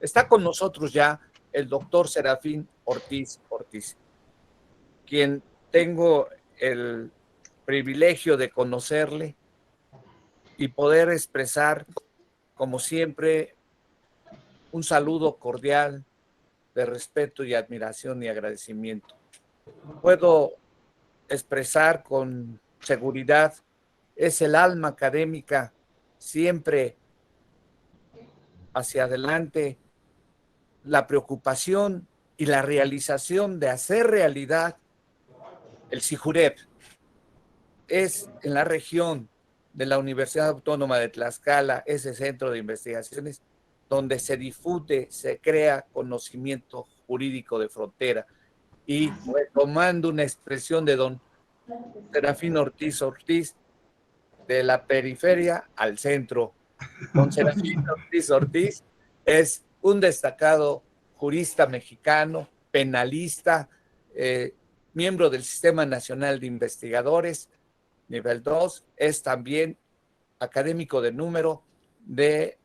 Está con nosotros ya el doctor Serafín Ortiz, quien tengo el privilegio de conocerle y poder expresar, como siempre, un saludo cordial de respeto y admiración y agradecimiento. Puedo expresar con seguridad, es el alma académica siempre hacia adelante, la preocupación y la realización de hacer realidad el CIJUREP. Es en la región de la Universidad Autónoma de Tlaxcala, ese centro de investigaciones, donde se difunde, se crea conocimiento jurídico de frontera. Y retomando una expresión de don Serafín Ortiz, de la periferia al centro. Don Serafín Ortiz es un destacado jurista mexicano, penalista, miembro del Sistema Nacional de Investigadores, nivel 2, es también académico de número del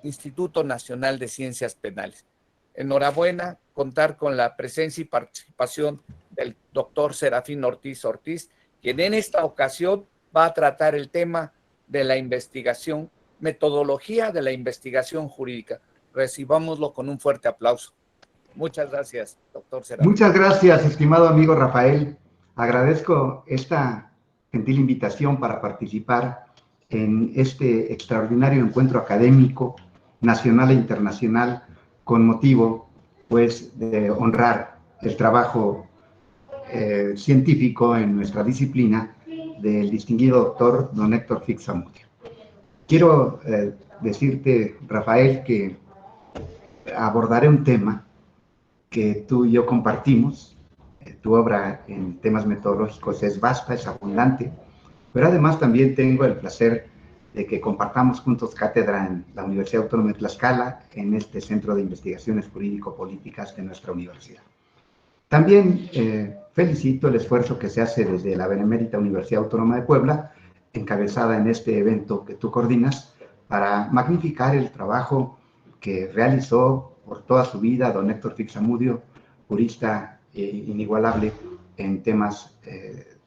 Instituto Nacional de Ciencias Penales. Enhorabuena contar con la presencia y participación del doctor Serafín Ortiz, quien en esta ocasión va a tratar el tema de la investigación, metodología de la investigación jurídica. Recibámoslo con un fuerte aplauso. Muchas gracias, doctor Serafín. Muchas gracias, estimado amigo Rafael. Agradezco esta gentil invitación para participar en este extraordinario encuentro académico nacional e internacional con motivo, pues, de honrar el trabajo científico en nuestra disciplina del distinguido doctor don Héctor Fix-Zamudio. Quiero decirte, Rafael, que abordaré un tema que tú y yo compartimos. Tu obra en temas metodológicos es vasta, es abundante, pero además también tengo el placer de que compartamos juntos cátedra en la Universidad Autónoma de Tlaxcala, en este Centro de Investigaciones Jurídico-Políticas de nuestra universidad. También felicito el esfuerzo que se hace desde la Benemérita Universidad Autónoma de Puebla, encabezada en este evento que tú coordinas, para magnificar el trabajo que realizó por toda su vida don Héctor Fix-Zamudio, jurista inigualable en temas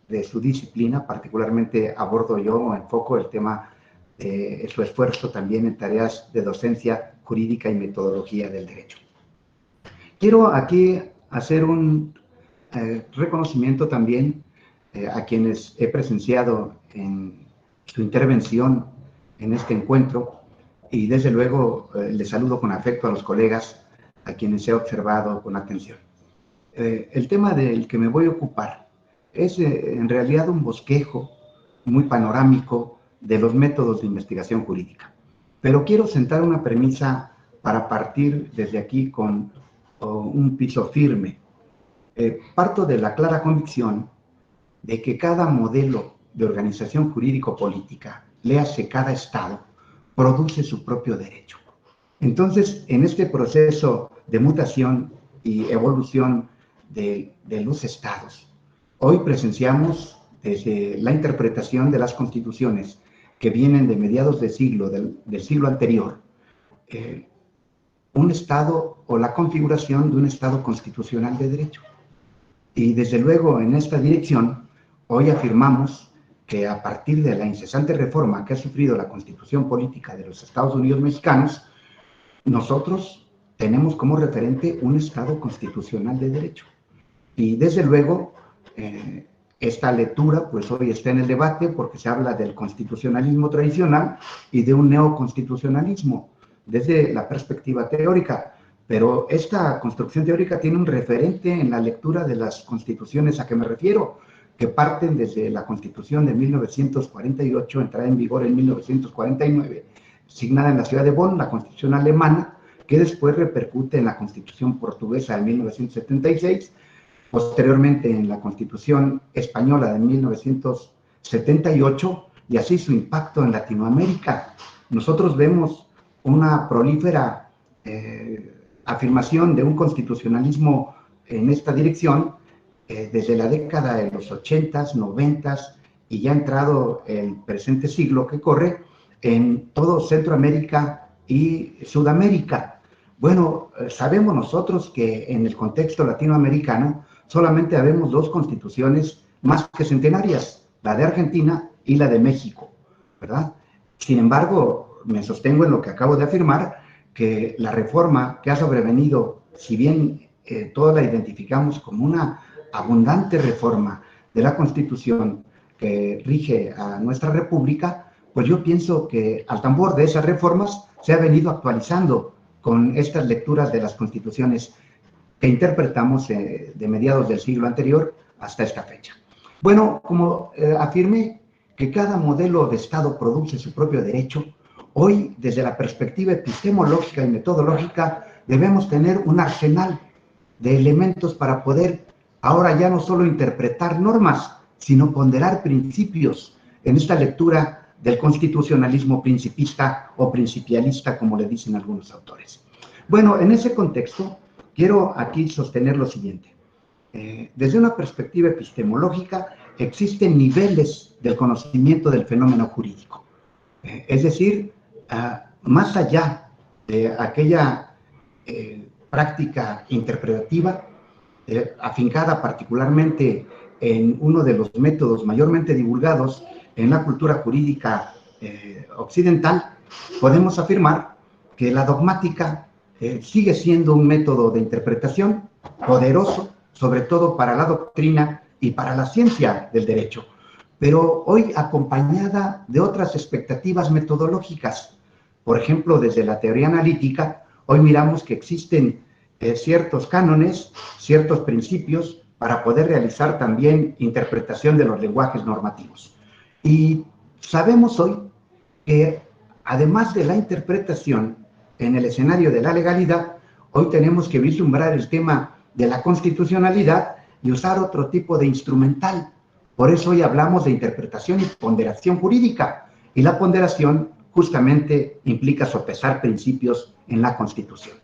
de su disciplina. Particularmente abordo yo o enfoco el tema de su esfuerzo también en tareas de docencia jurídica y metodología del derecho. Quiero aquí hacer un reconocimiento también a quienes he presenciado en su intervención en este encuentro, y desde luego les saludo con afecto a los colegas a quienes he observado con atención. El tema del que me voy a ocupar es en realidad un bosquejo muy panorámico de los métodos de investigación jurídica, pero quiero sentar una premisa para partir desde aquí con un piso firme. Parto de la clara convicción de que cada modelo de organización jurídico-política, léase cada Estado, produce su propio derecho. Entonces, en este proceso de mutación y evolución de los Estados, hoy presenciamos desde la interpretación de las constituciones que vienen de mediados del siglo anterior, un Estado o la configuración de un Estado constitucional de derecho. Y desde luego en esta dirección, hoy afirmamos que a partir de la incesante reforma que ha sufrido la Constitución Política de los Estados Unidos Mexicanos, nosotros tenemos como referente un Estado constitucional de derecho. Y desde luego, esta lectura pues hoy está en el debate porque se habla del constitucionalismo tradicional y de un neoconstitucionalismo desde la perspectiva teórica. Pero esta construcción teórica tiene un referente en la lectura de las constituciones a que me refiero, que parten desde la Constitución de 1948, entrada en vigor en 1949, signada en la ciudad de Bonn, la Constitución alemana, que después repercute en la Constitución portuguesa de 1976, posteriormente en la Constitución española de 1978, y así su impacto en Latinoamérica. Nosotros vemos una prolífera afirmación de un constitucionalismo en esta dirección desde la década de los 80s, 90s y ya entrado el presente siglo que corre en todo Centroamérica y Sudamérica. Bueno, sabemos nosotros que en el contexto latinoamericano solamente habemos dos constituciones más que centenarias, la de Argentina y la de México, ¿verdad? Sin embargo, me sostengo en lo que acabo de afirmar, que la reforma que ha sobrevenido, si bien todos la identificamos como una abundante reforma de la Constitución que rige a nuestra República, pues yo pienso que al tambor de esas reformas se ha venido actualizando con estas lecturas de las constituciones que interpretamos de mediados del siglo anterior hasta esta fecha. Bueno, como afirmé que cada modelo de Estado produce su propio derecho, hoy, desde la perspectiva epistemológica y metodológica, debemos tener un arsenal de elementos para poder ahora ya no solo interpretar normas, sino ponderar principios en esta lectura del constitucionalismo principista o principialista, como le dicen algunos autores. Bueno, en ese contexto, quiero aquí sostener lo siguiente. Desde una perspectiva epistemológica, existen niveles del conocimiento del fenómeno jurídico. Es decir, más allá de aquella práctica interpretativa, afincada particularmente en uno de los métodos mayormente divulgados en la cultura jurídica occidental, podemos afirmar que la dogmática sigue siendo un método de interpretación poderoso, sobre todo para la doctrina y para la ciencia del derecho, pero hoy acompañada de otras expectativas metodológicas. Por ejemplo, desde la teoría analítica, hoy miramos que existen ciertos cánones, ciertos principios para poder realizar también interpretación de los lenguajes normativos. Y sabemos hoy que además de la interpretación en el escenario de la legalidad, hoy tenemos que vislumbrar el tema de la constitucionalidad y usar otro tipo de instrumental. Por eso hoy hablamos de interpretación y ponderación jurídica, y la ponderación justamente implica sopesar principios en la Constitución.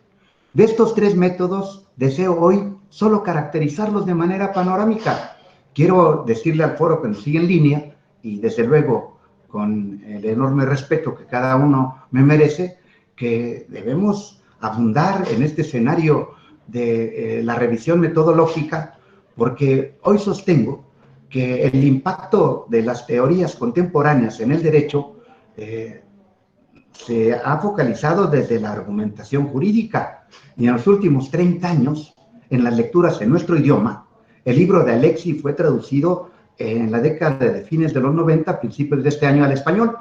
De estos tres métodos, deseo hoy solo caracterizarlos de manera panorámica. Quiero decirle al foro que nos sigue en línea, y desde luego con el enorme respeto que cada uno me merece, que debemos abundar en este escenario de la revisión metodológica, porque hoy sostengo que el impacto de las teorías contemporáneas en el derecho se ha focalizado desde la argumentación jurídica, y en los últimos 30 años, en las lecturas en nuestro idioma, el libro de Alexi fue traducido en la década de fines de los 90, principios de este año, al español,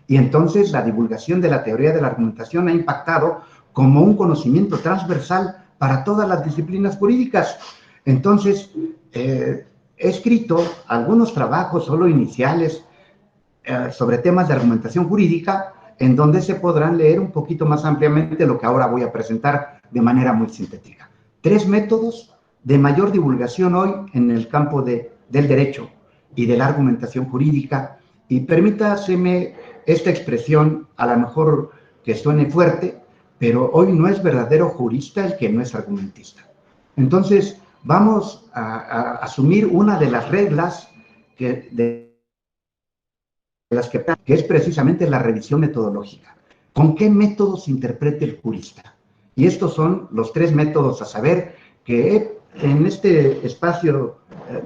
y entonces la divulgación de la teoría de la argumentación ha impactado como un conocimiento transversal para todas las disciplinas jurídicas. Entonces, he escrito algunos trabajos solo iniciales sobre temas de argumentación jurídica, en donde se podrán leer un poquito más ampliamente lo que ahora voy a presentar de manera muy sintética. Tres métodos de mayor divulgación hoy en el campo del derecho y de la argumentación jurídica, y permítaseme esta expresión, a lo mejor que suene fuerte, pero hoy no es verdadero jurista el que no es argumentista. Entonces, vamos a asumir una de las reglas que es precisamente la revisión metodológica. ¿Con qué métodos interpreta el jurista? Y estos son los tres métodos a saber, que en este espacio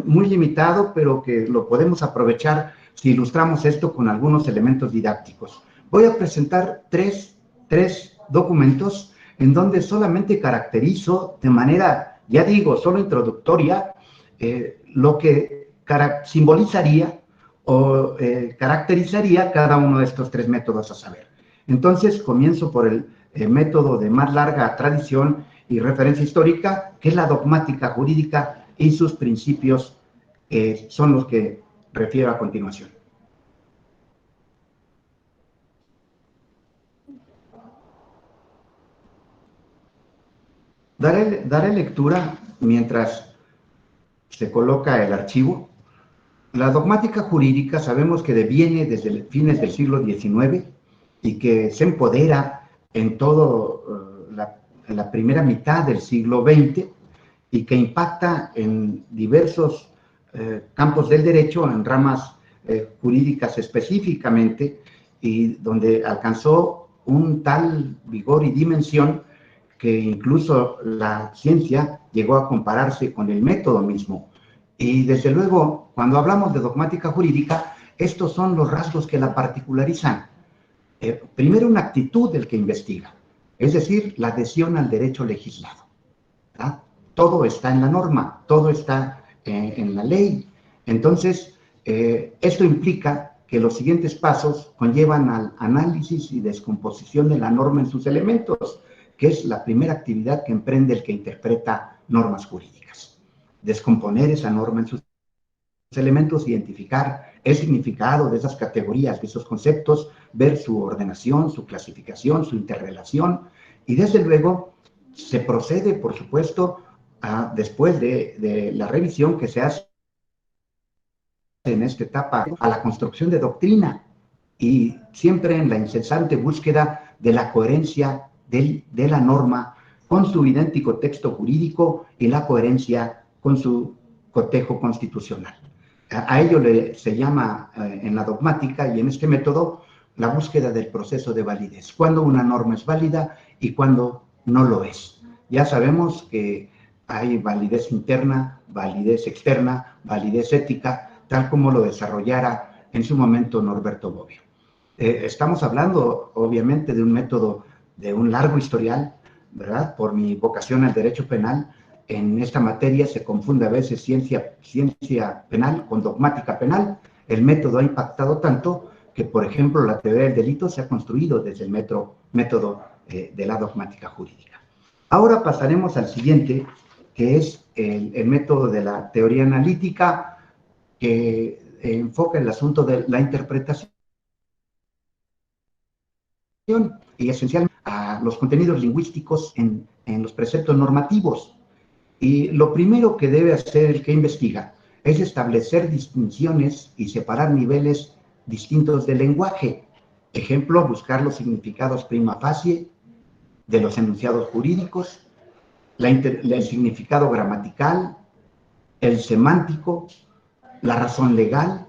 muy limitado, pero que lo podemos aprovechar si ilustramos esto con algunos elementos didácticos. Voy a presentar tres documentos en donde solamente caracterizo de manera, ya digo, solo introductoria, lo que simbolizaría o caracterizaría cada uno de estos tres métodos a saber. Entonces, comienzo por el método de más larga tradición y referencia histórica, que es la dogmática jurídica, y sus principios son los que refiero a continuación. Daré lectura mientras se coloca el archivo. La dogmática jurídica sabemos que deviene desde fines del siglo XIX y que se empodera en todo la primera mitad del siglo XX, y que impacta en diversos campos del derecho, en ramas jurídicas específicamente, y donde alcanzó un tal vigor y dimensión que incluso la ciencia llegó a compararse con el método mismo. Y desde luego, cuando hablamos de dogmática jurídica, estos son los rasgos que la particularizan. Primero, una actitud del que investiga, es decir, la adhesión al derecho legislado, ¿verdad? Todo está en la norma, todo está en la ley. Entonces, esto implica que los siguientes pasos conllevan al análisis y descomposición de la norma en sus elementos, que es la primera actividad que emprende el que interpreta normas jurídicas. Descomponer esa norma en sus elementos, identificar el significado de esas categorías, de esos conceptos, ver su ordenación, su clasificación, su interrelación, y desde luego se procede, por supuesto, después de la revisión que se hace en esta etapa, a la construcción de doctrina, y siempre en la incesante búsqueda de la coherencia de la norma con su idéntico texto jurídico y la coherencia con su cotejo constitucional. A ello se llama en la dogmática y en este método la búsqueda del proceso de validez, cuando una norma es válida y cuando no lo es. Ya sabemos que hay validez interna, validez externa, validez ética, tal como lo desarrollara en su momento Norberto Bobbio. Estamos hablando, obviamente, de un método de un largo historial, ¿verdad? Por mi vocación al derecho penal, en esta materia se confunde a veces ciencia penal con dogmática penal. El método ha impactado tanto que, por ejemplo, la teoría del delito se ha construido desde el método de la dogmática jurídica. Ahora pasaremos al siguiente, que es el método de la teoría analítica, que enfoca el asunto de la interpretación y esencialmente a los contenidos lingüísticos en los preceptos normativos. Y lo primero que debe hacer el que investiga es establecer distinciones y separar niveles distintos del lenguaje. Ejemplo, buscar los significados prima facie de los enunciados jurídicos, el significado gramatical, el semántico, la razón legal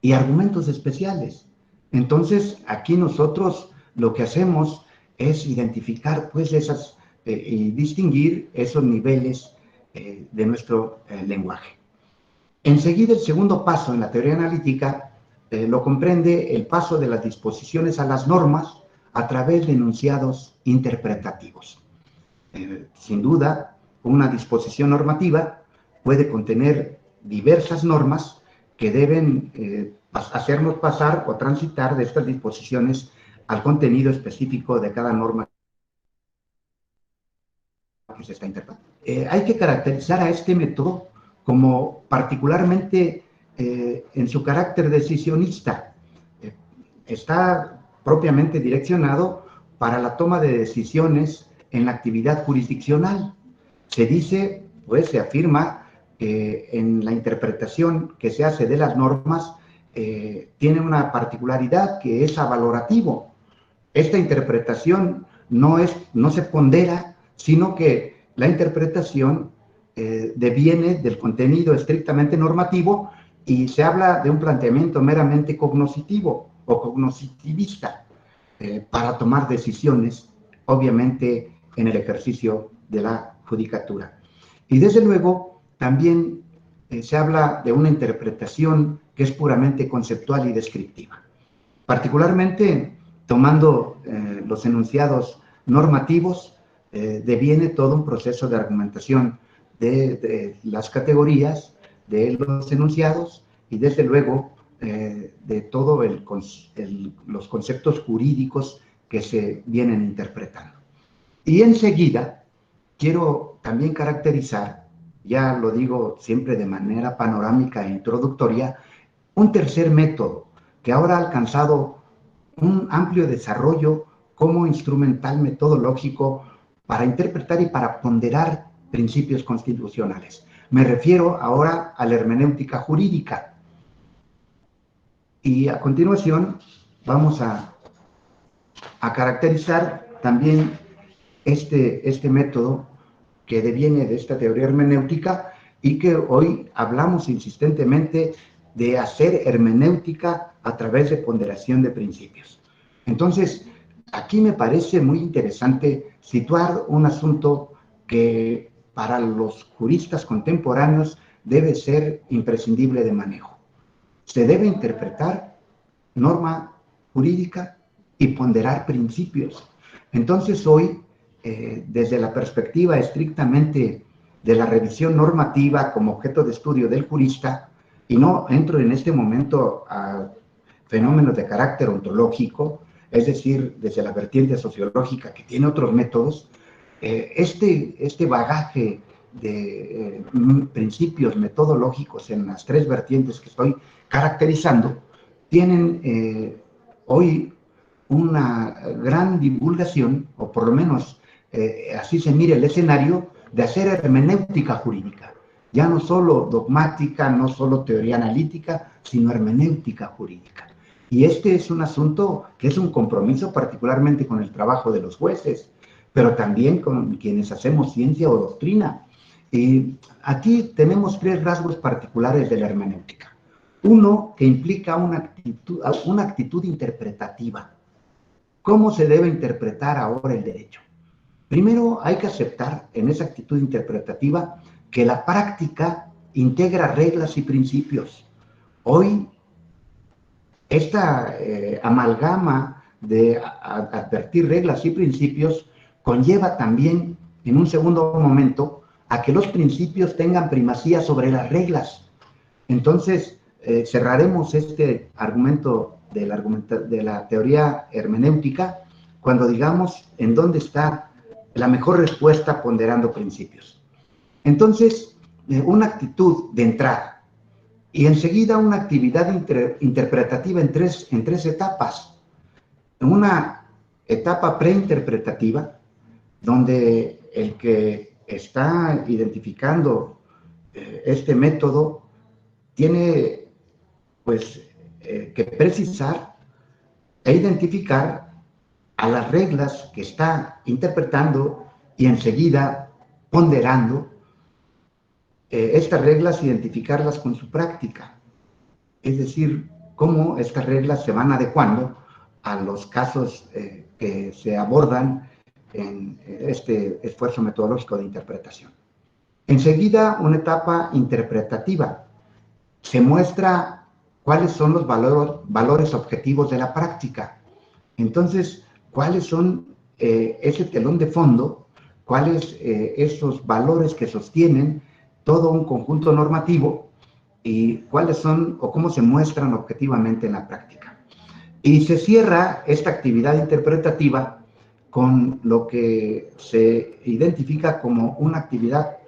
y argumentos especiales. Entonces, aquí nosotros lo que hacemos es identificar pues esas y distinguir esos niveles de nuestro lenguaje. Enseguida, el segundo paso en la teoría analítica lo comprende el paso de las disposiciones a las normas a través de enunciados interpretativos. Sin duda, una disposición normativa puede contener diversas normas que deben hacernos pasar o transitar de estas disposiciones al contenido específico de cada norma que se está interpretando. Hay que caracterizar a este método como particularmente en su carácter decisionista. Está propiamente direccionado para la toma de decisiones en la actividad jurisdiccional. Se dice, pues se afirma que en la interpretación que se hace de las normas tiene una particularidad que es avalorativo. Esta interpretación no se pondera, sino que la interpretación deviene del contenido estrictamente normativo y se habla de un planteamiento meramente cognoscitivo o cognoscitivista para tomar decisiones, obviamente en el ejercicio de la judicatura. Y desde luego también se habla de una interpretación que es puramente conceptual y descriptiva. Particularmente tomando los enunciados normativos, deviene todo un proceso de argumentación de las categorías, de los enunciados y desde luego de todos los conceptos jurídicos que se vienen interpretando. Y enseguida quiero también caracterizar, ya lo digo siempre de manera panorámica e introductoria, un tercer método que ahora ha alcanzado un amplio desarrollo como instrumental metodológico para interpretar y para ponderar principios constitucionales. Me refiero ahora a la hermenéutica jurídica. Y a continuación vamos a caracterizar también este método que deviene de esta teoría hermenéutica y que hoy hablamos insistentemente de hacer hermenéutica a través de ponderación de principios. Entonces, aquí me parece muy interesante situar un asunto que para los juristas contemporáneos debe ser imprescindible de manejo. Se debe interpretar norma jurídica y ponderar principios. Entonces hoy, desde la perspectiva estrictamente de la revisión normativa como objeto de estudio del jurista, y no entro en este momento a fenómenos de carácter ontológico, es decir, desde la vertiente sociológica que tiene otros métodos, este bagaje de principios metodológicos en las tres vertientes que estoy caracterizando, tienen hoy una gran divulgación, o por lo menos así se mira el escenario, de hacer hermenéutica jurídica. Ya no solo dogmática, no solo teoría analítica, sino hermenéutica jurídica. Y este es un asunto que es un compromiso particularmente con el trabajo de los jueces, pero también con quienes hacemos ciencia o doctrina. Y aquí tenemos tres rasgos particulares de la hermenéutica. Uno, que implica una actitud interpretativa. ¿Cómo se debe interpretar ahora el derecho? Primero, hay que aceptar en esa actitud interpretativa que la práctica integra reglas y principios. Hoy, esta amalgama de advertir reglas y principios conlleva también, en un segundo momento, a que los principios tengan primacía sobre las reglas. Entonces, cerraremos este argumento de la teoría hermenéutica cuando digamos en dónde está la mejor respuesta ponderando principios. Entonces, una actitud de entrada y enseguida una actividad interpretativa en tres etapas. En una etapa preinterpretativa, donde el que está identificando este método tiene pues que precisar e identificar a las reglas que está interpretando y enseguida ponderando estas reglas, identificarlas con su práctica. Es decir, cómo estas reglas se van adecuando a los casos que se abordan en este esfuerzo metodológico de interpretación. Enseguida, una etapa interpretativa. Se muestra cuáles son los valores objetivos de la práctica. Entonces, cuáles son ese telón de fondo, cuáles esos valores que sostienen todo un conjunto normativo y cuáles son o cómo se muestran objetivamente en la práctica. Y se cierra esta actividad interpretativa con lo que se identifica como una actividad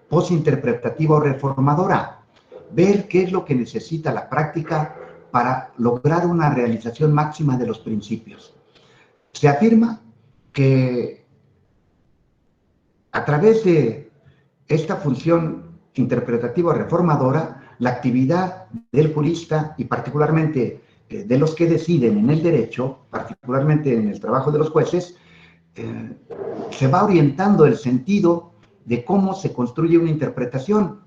postinterpretativa o reformadora. Ver qué es lo que necesita la práctica para lograr una realización máxima de los principios. Se afirma que a través de esta función interpretativa reformadora, la actividad del jurista y particularmente de los que deciden en el derecho, particularmente en el trabajo de los jueces, se va orientando el sentido de cómo se construye una interpretación.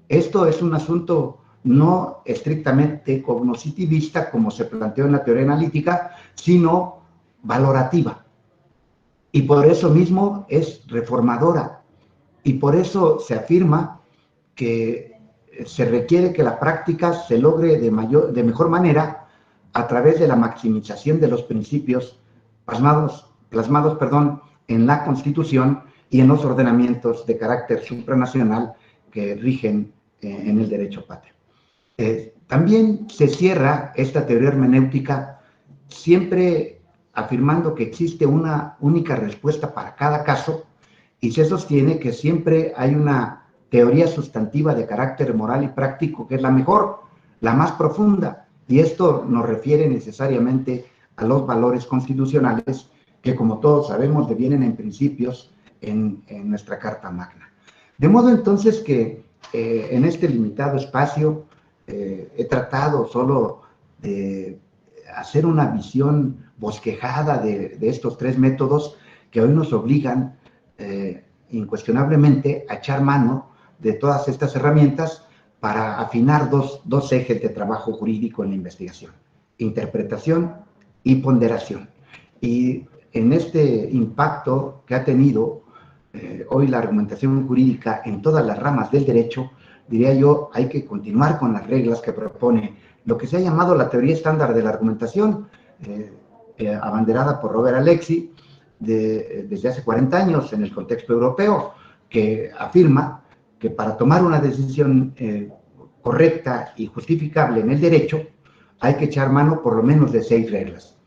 Esto es un asunto no estrictamente cognoscitivista, como se planteó en la teoría analítica, sino valorativa. Y por eso mismo es reformadora. Y por eso se afirma que se requiere que la práctica se logre de mejor manera a través de la maximización de los principios plasmados en la Constitución y en los ordenamientos de carácter supranacional que rigen en el derecho patrio. También se cierra esta teoría hermenéutica siempre afirmando que existe una única respuesta para cada caso y se sostiene que siempre hay una teoría sustantiva de carácter moral y práctico que es la mejor, la más profunda, y esto nos refiere necesariamente a los valores constitucionales que, como todos sabemos, devienen en principios en nuestra Carta Magna. De modo entonces que en este limitado espacio he tratado solo de hacer una visión bosquejada de estos tres métodos que hoy nos obligan incuestionablemente a echar mano de todas estas herramientas para afinar dos ejes de trabajo jurídico en la investigación: interpretación y ponderación. Y en este impacto que ha tenido hoy la argumentación jurídica en todas las ramas del derecho, diría yo, hay que continuar con las reglas que propone lo que se ha llamado la teoría estándar de la argumentación, abanderada por Robert Alexy desde hace 40 años en el contexto europeo, que afirma que para tomar una decisión correcta y justificable en el derecho, hay que echar mano por lo menos de 6 reglas.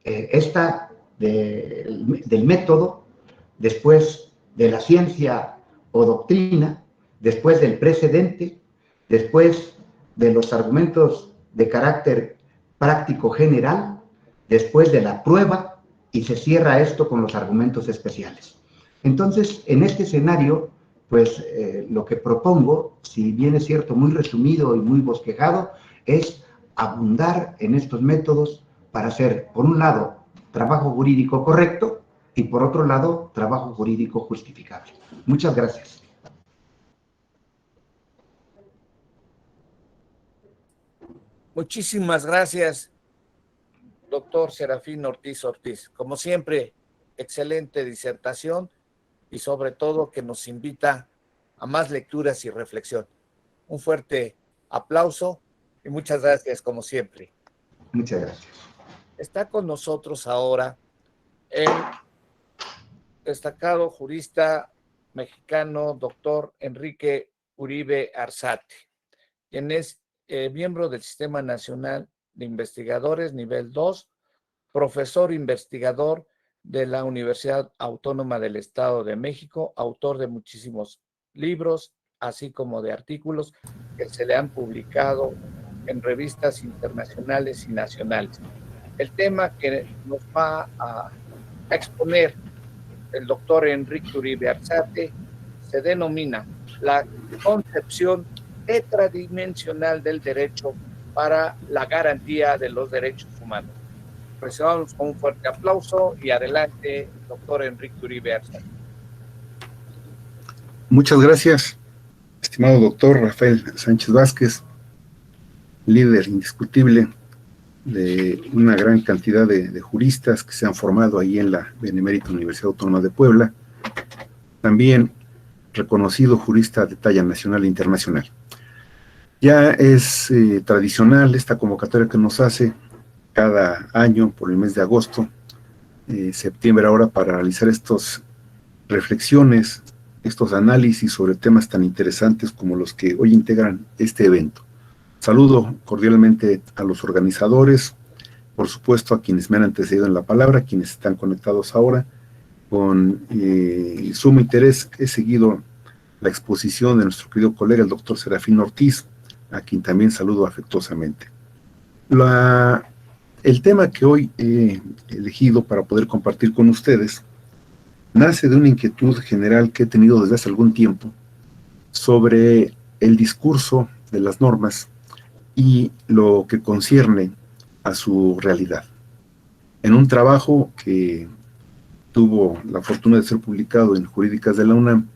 Esta del método, después de la ciencia o doctrina, después del precedente, después de los argumentos de carácter práctico general, después de la prueba, y se cierra esto con los argumentos especiales. Entonces, en este escenario, pues lo que propongo, si bien es cierto muy resumido y muy bosquejado, es abundar en estos métodos para hacer, por un lado, trabajo jurídico correcto y por otro lado, trabajo jurídico justificable. Muchas gracias. Muchísimas gracias, doctor Serafín Ortiz Ortiz. Como siempre, excelente disertación y sobre todo que nos invita a más lecturas y reflexión. Un fuerte aplauso y muchas gracias, como siempre. Muchas gracias. Está con nosotros ahora el destacado jurista mexicano, doctor Enrique Uribe Arzate, quien es miembro del Sistema Nacional de Investigadores nivel 2, profesor investigador de la Universidad Autónoma del Estado de México, autor de muchísimos libros, así como de artículos que se le han publicado en revistas internacionales y nacionales. El tema que nos va a exponer el doctor Enrique Uribe Arzate se denomina la concepción tetradimensional del derecho para la garantía de los derechos humanos. Recibamos con un fuerte aplauso y adelante, doctor Enrique Uribe Arzate. Muchas gracias, estimado doctor Rafael Sánchez Vázquez, líder indiscutible de una gran cantidad de juristas que se han formado ahí en la Benemérita Universidad Autónoma de Puebla, también reconocido jurista de talla nacional e internacional. Ya es tradicional esta convocatoria que nos hace cada año por el mes de agosto, septiembre ahora, para realizar estas reflexiones, estos análisis sobre temas tan interesantes como los que hoy integran este evento. Saludo cordialmente a los organizadores, por supuesto a quienes me han antecedido en la palabra, quienes están conectados ahora. Con sumo interés he seguido la exposición de nuestro querido colega, el doctor Serafín Ortiz, a quien también saludo afectuosamente. El tema que hoy he elegido para poder compartir con ustedes nace de una inquietud general que he tenido desde hace algún tiempo sobre el discurso de las normas y lo que concierne a su realidad. En un trabajo que tuvo la fortuna de ser publicado en Jurídicas de la UNAM,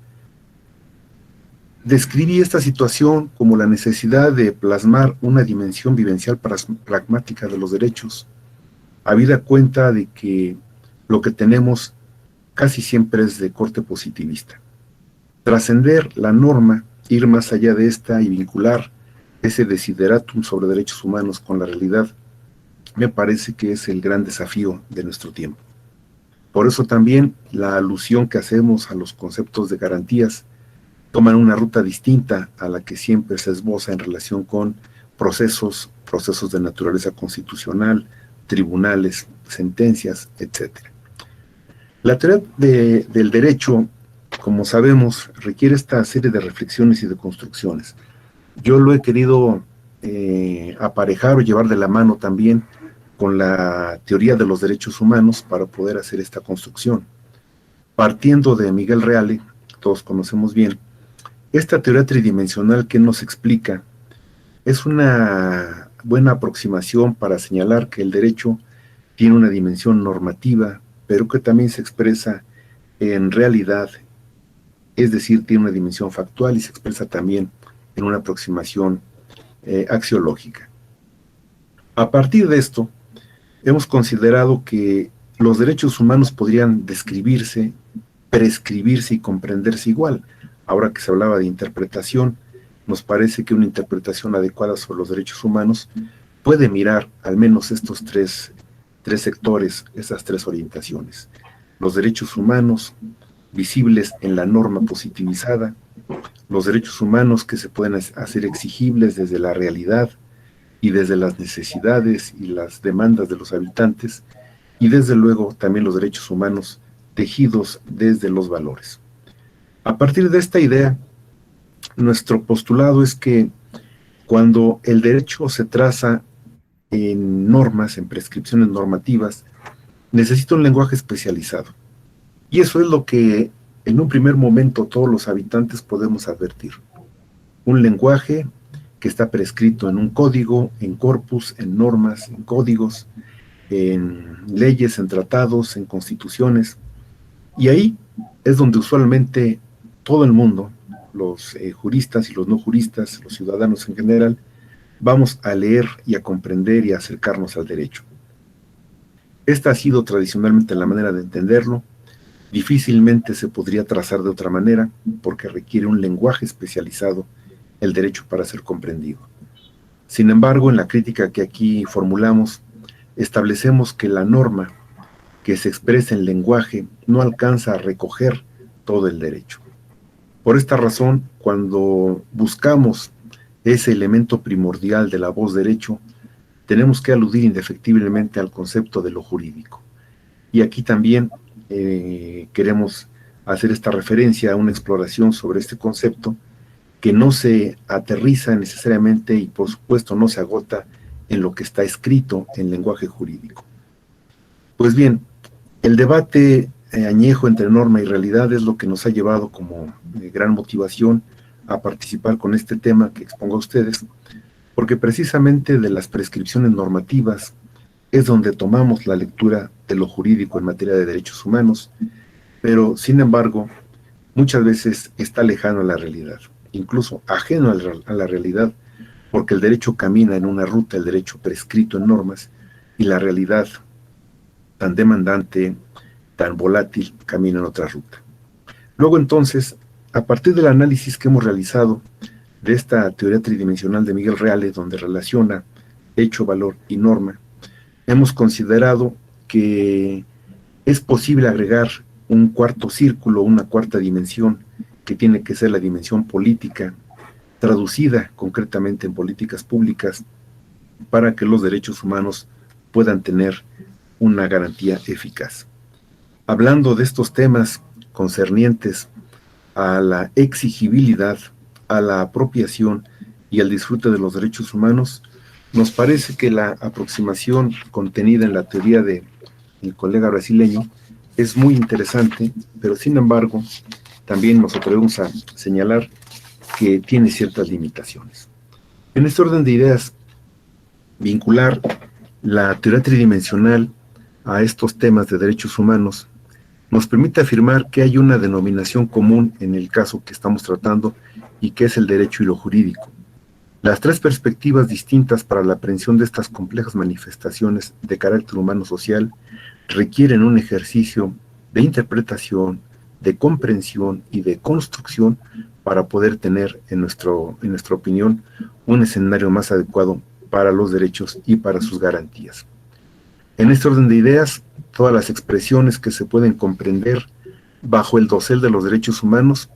describí esta situación como la necesidad de plasmar una dimensión vivencial pragmática de los derechos, habida cuenta de que lo que tenemos casi siempre es de corte positivista. Trascender la norma, ir más allá de esta y vincular ese desideratum sobre derechos humanos con la realidad, me parece que es el gran desafío de nuestro tiempo. Por eso también la alusión que hacemos a los conceptos de garantías toman una ruta distinta a la que siempre se esboza en relación con procesos de naturaleza constitucional, tribunales, sentencias, etc. La teoría del derecho, como sabemos, requiere esta serie de reflexiones y de construcciones. Yo lo he querido aparejar o llevar de la mano también con la teoría de los derechos humanos para poder hacer esta construcción. Partiendo de Miguel Reale, que todos conocemos bien, esta teoría tridimensional que nos explica es una buena aproximación para señalar que el derecho tiene una dimensión normativa, pero que también se expresa en realidad, es decir, tiene una dimensión factual y se expresa también en una aproximación axiológica. A partir de esto, hemos considerado que los derechos humanos podrían describirse, prescribirse y comprenderse igual. Ahora que se hablaba de interpretación, nos parece que una interpretación adecuada sobre los derechos humanos puede mirar al menos estos tres sectores, estas tres orientaciones. Los derechos humanos visibles en la norma positivizada, los derechos humanos que se pueden hacer exigibles desde la realidad y desde las necesidades y las demandas de los habitantes, y desde luego también los derechos humanos tejidos desde los valores. A partir de esta idea, nuestro postulado es que cuando el derecho se traza en normas, en prescripciones normativas, necesita un lenguaje especializado. Y eso es lo que en un primer momento todos los habitantes podemos advertir. Un lenguaje que está prescrito en un código, en corpus, en normas, en códigos, en leyes, en tratados, en constituciones. Y ahí es donde usualmente todo el mundo, los juristas y los no juristas, los ciudadanos en general, vamos a leer y a comprender y a acercarnos al derecho. Esta ha sido tradicionalmente la manera de entenderlo. Difícilmente se podría trazar de otra manera porque requiere un lenguaje especializado el derecho para ser comprendido. Sin embargo, en la crítica que aquí formulamos, establecemos que la norma que se expresa en lenguaje no alcanza a recoger todo el derecho. Por esta razón, cuando buscamos ese elemento primordial de la voz derecho, tenemos que aludir indefectiblemente al concepto de lo jurídico. Y aquí también queremos hacer esta referencia a una exploración sobre este concepto que no se aterriza necesariamente y por supuesto no se agota en lo que está escrito en lenguaje jurídico. Pues bien, el debate añejo entre norma y realidad es lo que nos ha llevado como gran motivación a participar con este tema que expongo a ustedes, porque precisamente de las prescripciones normativas es donde tomamos la lectura de lo jurídico en materia de derechos humanos, pero sin embargo muchas veces está lejano a la realidad, incluso ajeno a la realidad, porque el derecho camina en una ruta, el derecho prescrito en normas, y la realidad tan demandante, tan volátil, camina en otra ruta. Luego entonces, a partir del análisis que hemos realizado de esta teoría tridimensional de Miguel Reale, donde relaciona hecho, valor y norma, hemos considerado que es posible agregar un cuarto círculo, una cuarta dimensión, que tiene que ser la dimensión política, traducida concretamente en políticas públicas, para que los derechos humanos puedan tener una garantía eficaz. Hablando de estos temas concernientes a la exigibilidad, a la apropiación y al disfrute de los derechos humanos, nos parece que la aproximación contenida en la teoría del colega brasileño es muy interesante, pero sin embargo, también nos atrevemos a señalar que tiene ciertas limitaciones. En este orden de ideas, vincular la teoría tridimensional a estos temas de derechos humanos nos permite afirmar que hay una denominación común en el caso que estamos tratando y que es el derecho y lo jurídico. Las tres perspectivas distintas para la aprehensión de estas complejas manifestaciones de carácter humano-social requieren un ejercicio de interpretación, de comprensión y de construcción para poder tener, en nuestra opinión, un escenario más adecuado para los derechos y para sus garantías. En este orden de ideas, todas las expresiones que se pueden comprender bajo el dosel de los derechos humanos,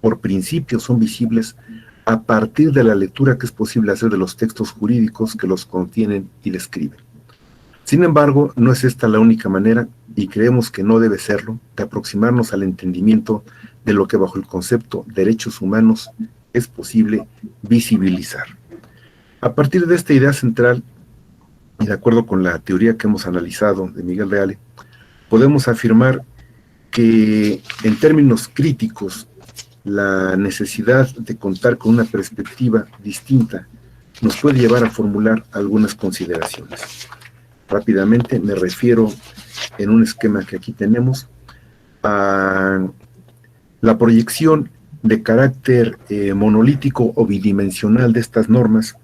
por principio son visibles a partir de la lectura que es posible hacer de los textos jurídicos que los contienen y describen. Sin embargo, no es esta la única manera, y creemos que no debe serlo, de aproximarnos al entendimiento de lo que bajo el concepto derechos humanos es posible visibilizar. A partir de esta idea central, y de acuerdo con la teoría que hemos analizado de Miguel Reale, podemos afirmar que en términos críticos, la necesidad de contar con una perspectiva distinta nos puede llevar a formular algunas consideraciones. Rápidamente me refiero, en un esquema que aquí tenemos, a la proyección de carácter monolítico o bidimensional de estas normas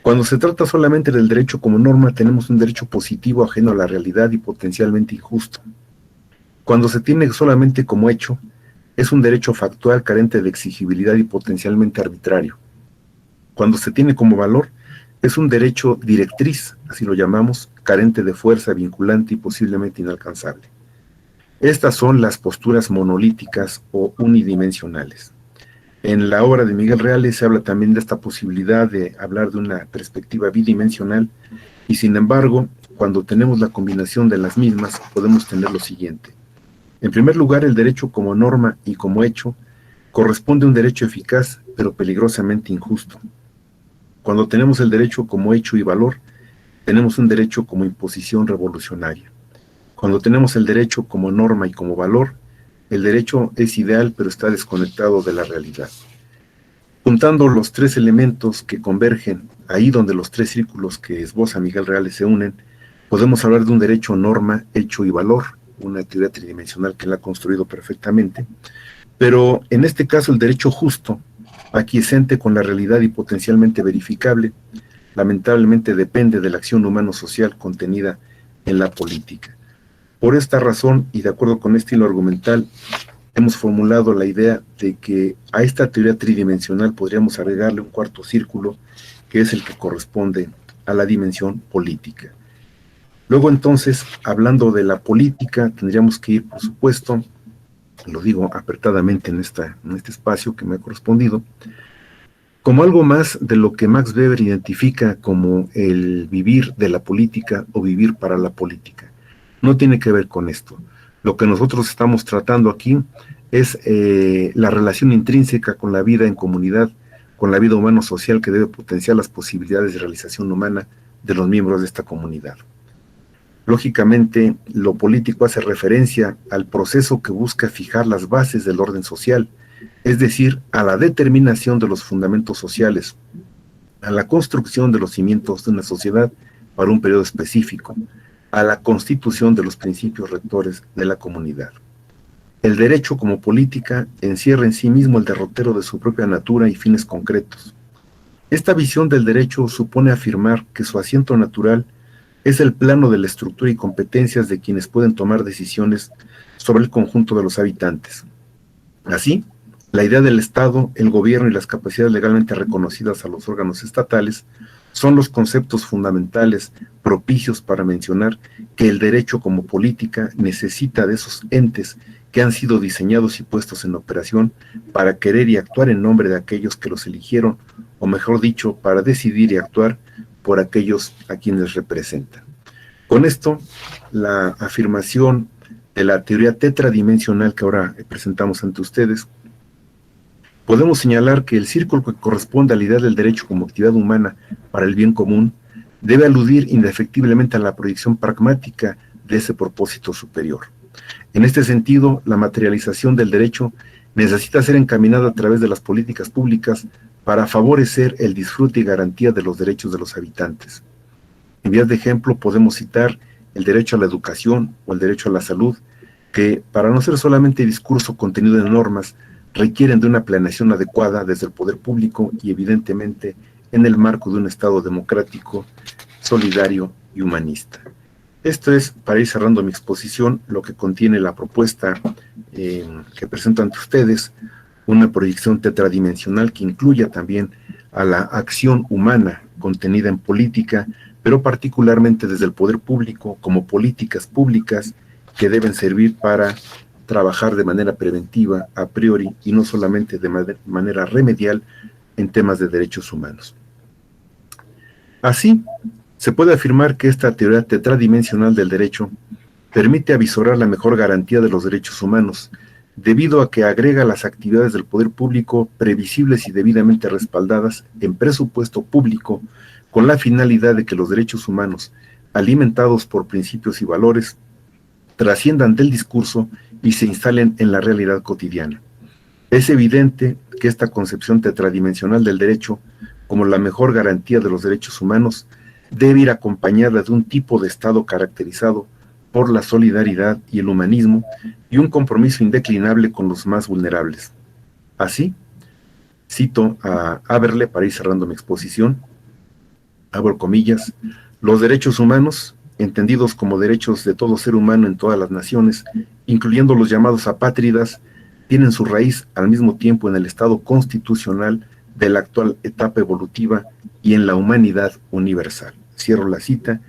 Cuando se trata solamente del derecho como norma, tenemos un derecho positivo ajeno a la realidad y potencialmente injusto. Cuando se tiene solamente como hecho, es un derecho factual carente de exigibilidad y potencialmente arbitrario. Cuando se tiene como valor, es un derecho directriz, así lo llamamos, carente de fuerza vinculante y posiblemente inalcanzable. Estas son las posturas monolíticas o unidimensionales. En la obra de Miguel Reales se habla también de esta posibilidad de hablar de una perspectiva bidimensional y sin embargo, cuando tenemos la combinación de las mismas, podemos tener lo siguiente. En primer lugar, el derecho como norma y como hecho corresponde a un derecho eficaz, pero peligrosamente injusto. Cuando tenemos el derecho como hecho y valor, tenemos un derecho como imposición revolucionaria. Cuando tenemos el derecho como norma y como valor, el derecho es ideal, pero está desconectado de la realidad. Juntando los tres elementos que convergen, ahí donde los tres círculos que esboza Miguel Reales se unen, podemos hablar de un derecho, norma, hecho y valor, una teoría tridimensional que la ha construido perfectamente, pero en este caso el derecho justo, aquiescente con la realidad y potencialmente verificable, lamentablemente depende de la acción humano-social contenida en la política. Por esta razón, y de acuerdo con este hilo argumental, hemos formulado la idea de que a esta teoría tridimensional podríamos agregarle un cuarto círculo, que es el que corresponde a la dimensión política. Luego entonces, hablando de la política, tendríamos que ir, por supuesto, lo digo apretadamente en este espacio que me ha correspondido, como algo más de lo que Max Weber identifica como el vivir de la política o vivir para la política. No tiene que ver con esto. Lo que nosotros estamos tratando aquí es la relación intrínseca con la vida en comunidad, con la vida humano-social que debe potenciar las posibilidades de realización humana de los miembros de esta comunidad. Lógicamente, lo político hace referencia al proceso que busca fijar las bases del orden social, es decir, a la determinación de los fundamentos sociales, a la construcción de los cimientos de una sociedad para un periodo específico, a la constitución de los principios rectores de la comunidad. El derecho como política encierra en sí mismo el derrotero de su propia natura y fines concretos. Esta visión del derecho supone afirmar que su asiento natural es el plano de la estructura y competencias de quienes pueden tomar decisiones sobre el conjunto de los habitantes. Así, la idea del Estado, el gobierno y las capacidades legalmente reconocidas a los órganos estatales son los conceptos fundamentales propicios para mencionar que el derecho como política necesita de esos entes que han sido diseñados y puestos en operación para querer y actuar en nombre de aquellos que los eligieron, o mejor dicho, para decidir y actuar por aquellos a quienes representan. Con esto, la afirmación de la teoría tetradimensional que ahora presentamos ante ustedes, podemos señalar que el círculo que corresponde a la idea del derecho como actividad humana para el bien común debe aludir indefectiblemente a la proyección pragmática de ese propósito superior. En este sentido, la materialización del derecho necesita ser encaminada a través de las políticas públicas para favorecer el disfrute y garantía de los derechos de los habitantes. En vías de ejemplo, podemos citar el derecho a la educación o el derecho a la salud, que, para no ser solamente discurso contenido en normas, requieren de una planeación adecuada desde el poder público y, evidentemente, en el marco de un Estado democrático, solidario y humanista. Esto es, para ir cerrando mi exposición, lo que contiene la propuesta que presento ante ustedes, una proyección tetradimensional que incluya también a la acción humana contenida en política, pero particularmente desde el poder público como políticas públicas que deben servir para trabajar de manera preventiva, a priori, y no solamente de manera remedial en temas de derechos humanos. Así, se puede afirmar que esta teoría tetradimensional del derecho permite avisorar la mejor garantía de los derechos humanos, debido a que agrega las actividades del poder público previsibles y debidamente respaldadas en presupuesto público, con la finalidad de que los derechos humanos, alimentados por principios y valores, trasciendan del discurso y se instalen en la realidad cotidiana. Es evidente que esta concepción tetradimensional del derecho, como la mejor garantía de los derechos humanos, debe ir acompañada de un tipo de Estado caracterizado por la solidaridad y el humanismo y un compromiso indeclinable con los más vulnerables. Así, cito a Haberle para ir cerrando mi exposición: abro comillas, los derechos humanos, entendidos como derechos de todo ser humano en todas las naciones, incluyendo los llamados apátridas, tienen su raíz al mismo tiempo en el estado constitucional de la actual etapa evolutiva y en la humanidad universal. Cierro la cita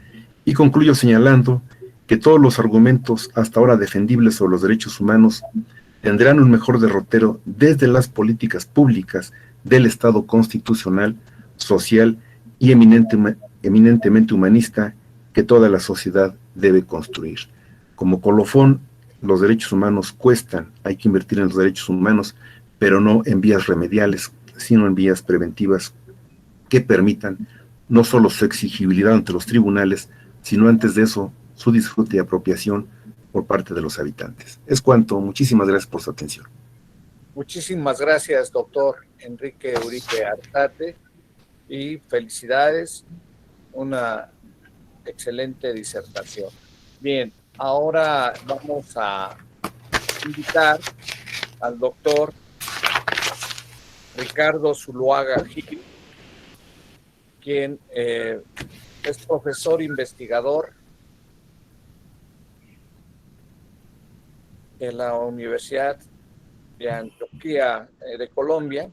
y concluyo señalando que todos los argumentos hasta ahora defendibles sobre los derechos humanos tendrán un mejor derrotero desde las políticas públicas del Estado constitucional, social y eminentemente humanista que toda la sociedad debe construir. Como colofón, los derechos humanos cuestan, hay que invertir en los derechos humanos, pero no en vías remediales, sino en vías preventivas que permitan no solo su exigibilidad ante los tribunales, sino antes de eso, su disfrute y apropiación por parte de los habitantes. Es cuanto. Muchísimas gracias por su atención. Muchísimas gracias, doctor Enrique Uribe Artate, y felicidades, una excelente disertación. Bien, ahora vamos a invitar al doctor Ricardo Zuluaga Gil, quien es profesor investigador de la Universidad de Antioquia de Colombia.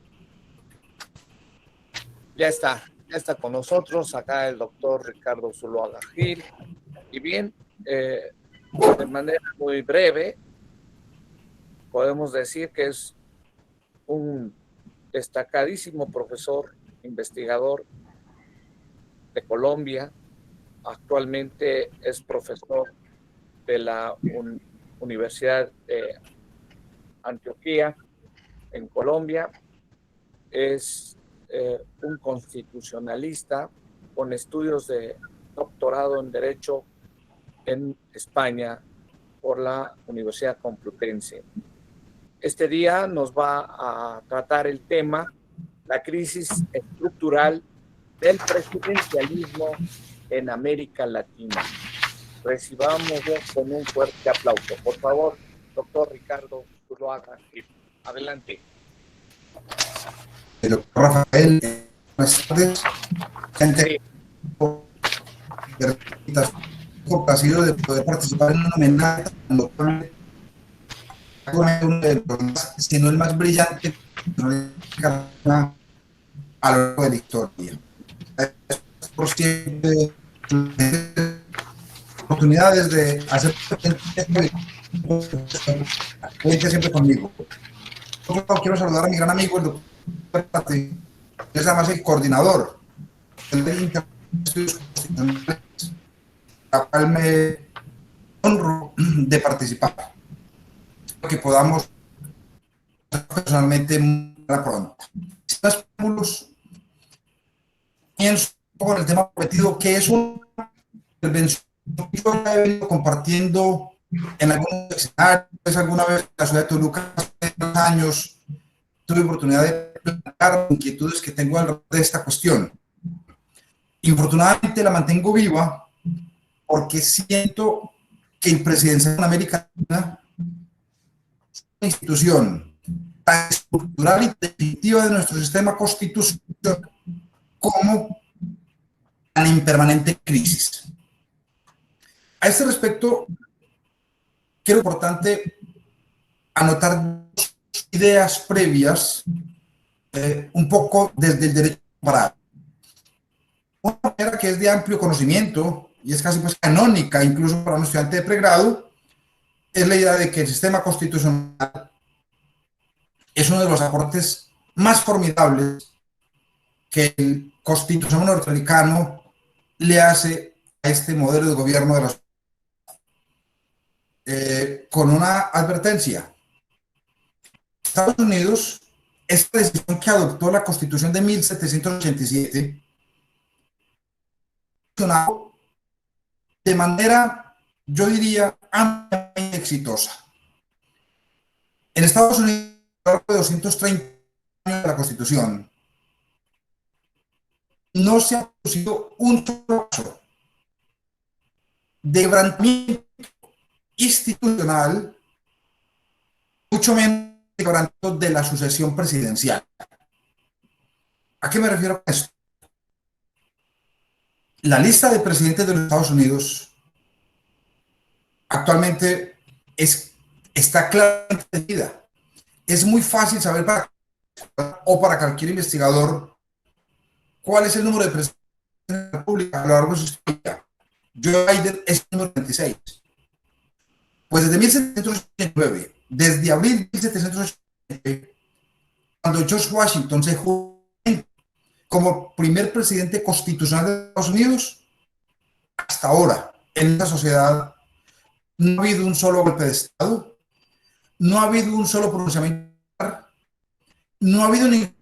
Ya está con nosotros acá el doctor Ricardo Zuluaga Gil. Y bien, de manera muy breve, podemos decir que es un destacadísimo profesor investigador de Colombia. Actualmente es profesor de la Universidad de Antioquia en Colombia. Es un constitucionalista con estudios de doctorado en Derecho en España por la Universidad Complutense. Este día nos va a tratar el tema, la crisis estructural del presidencialismo en América Latina. Recibámoslo con un fuerte aplauso. Por favor, doctor Ricardo Zuluaga Gil. Adelante. Doctor Rafael, buenas tardes. Gente, complacido de poder participar en un homenaje uno de los más, si no el más brillante a lo largo de la historia. Por siempre oportunidades de hacer siempre conmigo. Quiero saludar a mi gran amigo, el doctor Pati, que es además el coordinador del Estudios Constitucionales, a cual me honro de participar. Que podamos personalmente muy pronto. Estos pienso con el tema prometido, que es una intervención que yo he venido compartiendo en algunos escenarios. Alguna vez en la ciudad de Toluca, hace 2 años, tuve oportunidad de plantear inquietudes que tengo alrededor de esta cuestión. Infortunadamente la mantengo viva porque siento que el presidencialismo en América Latina es una institución tan estructural y definitiva de nuestro sistema constitucional como tan impermanente crisis. A este respecto, creo importante anotar 2 ideas previas, un poco desde el derecho comparado. Una primera que es de amplio conocimiento y es casi pues canónica, incluso para un estudiante de pregrado, es la idea de que el sistema constitucional es uno de los aportes más formidables que el constitucional norteamericano le hace a este modelo de gobierno de la sociedad. Con una advertencia. Estados Unidos, esta decisión que adoptó la Constitución de 1787, de manera, yo diría, ampliamente exitosa. En Estados Unidos, a lo largo de 230 años de la Constitución, no se ha producido un solo caso de quebrantamiento institucional, mucho menos de quebrantamiento de la sucesión presidencial. ¿A qué me refiero con esto? la lista de presidentes de los Estados Unidos actualmente está claramente definida. Es muy fácil saber para cualquier investigador cuál es el número de presidentes de la República a lo largo de su historia. Joe Biden es el número 26. Pues desde 1789, desde abril de 1789, cuando George Washington se juró como primer presidente constitucional de Estados Unidos, hasta ahora, en esta sociedad, no ha habido un solo golpe de Estado, no ha habido un solo pronunciamiento, no ha habido ningún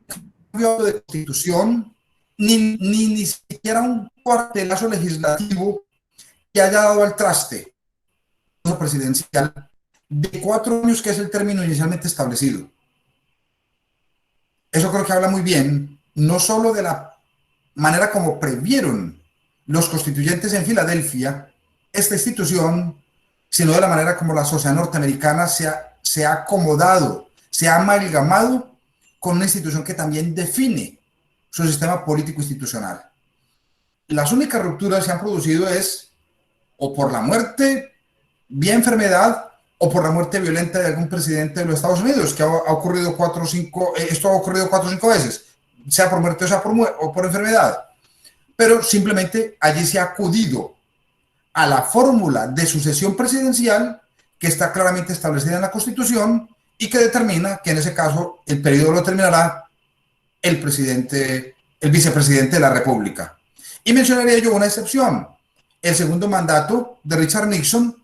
cambio de constitución, ni siquiera un cuartelazo legislativo que haya dado al traste presidencial de 4 años, que es el término inicialmente establecido. Eso creo que habla muy bien, no solo de la manera como previeron los constituyentes en Filadelfia esta institución, sino de la manera como la sociedad norteamericana se ha acomodado, se ha amalgamado con una institución que también define su sistema político institucional. Las únicas rupturas que se han producido es o por la muerte, vía enfermedad, o por la muerte violenta de algún presidente de los Estados Unidos, que ha ocurrido 4 o 5, esto ha ocurrido 4 o 5 veces, sea por muerte o sea por enfermedad. Pero simplemente allí se ha acudido a la fórmula de sucesión presidencial que está claramente establecida en la Constitución y que determina que en ese caso el periodo lo terminará el vicepresidente de la República. Y mencionaría yo una excepción, el segundo mandato de Richard Nixon,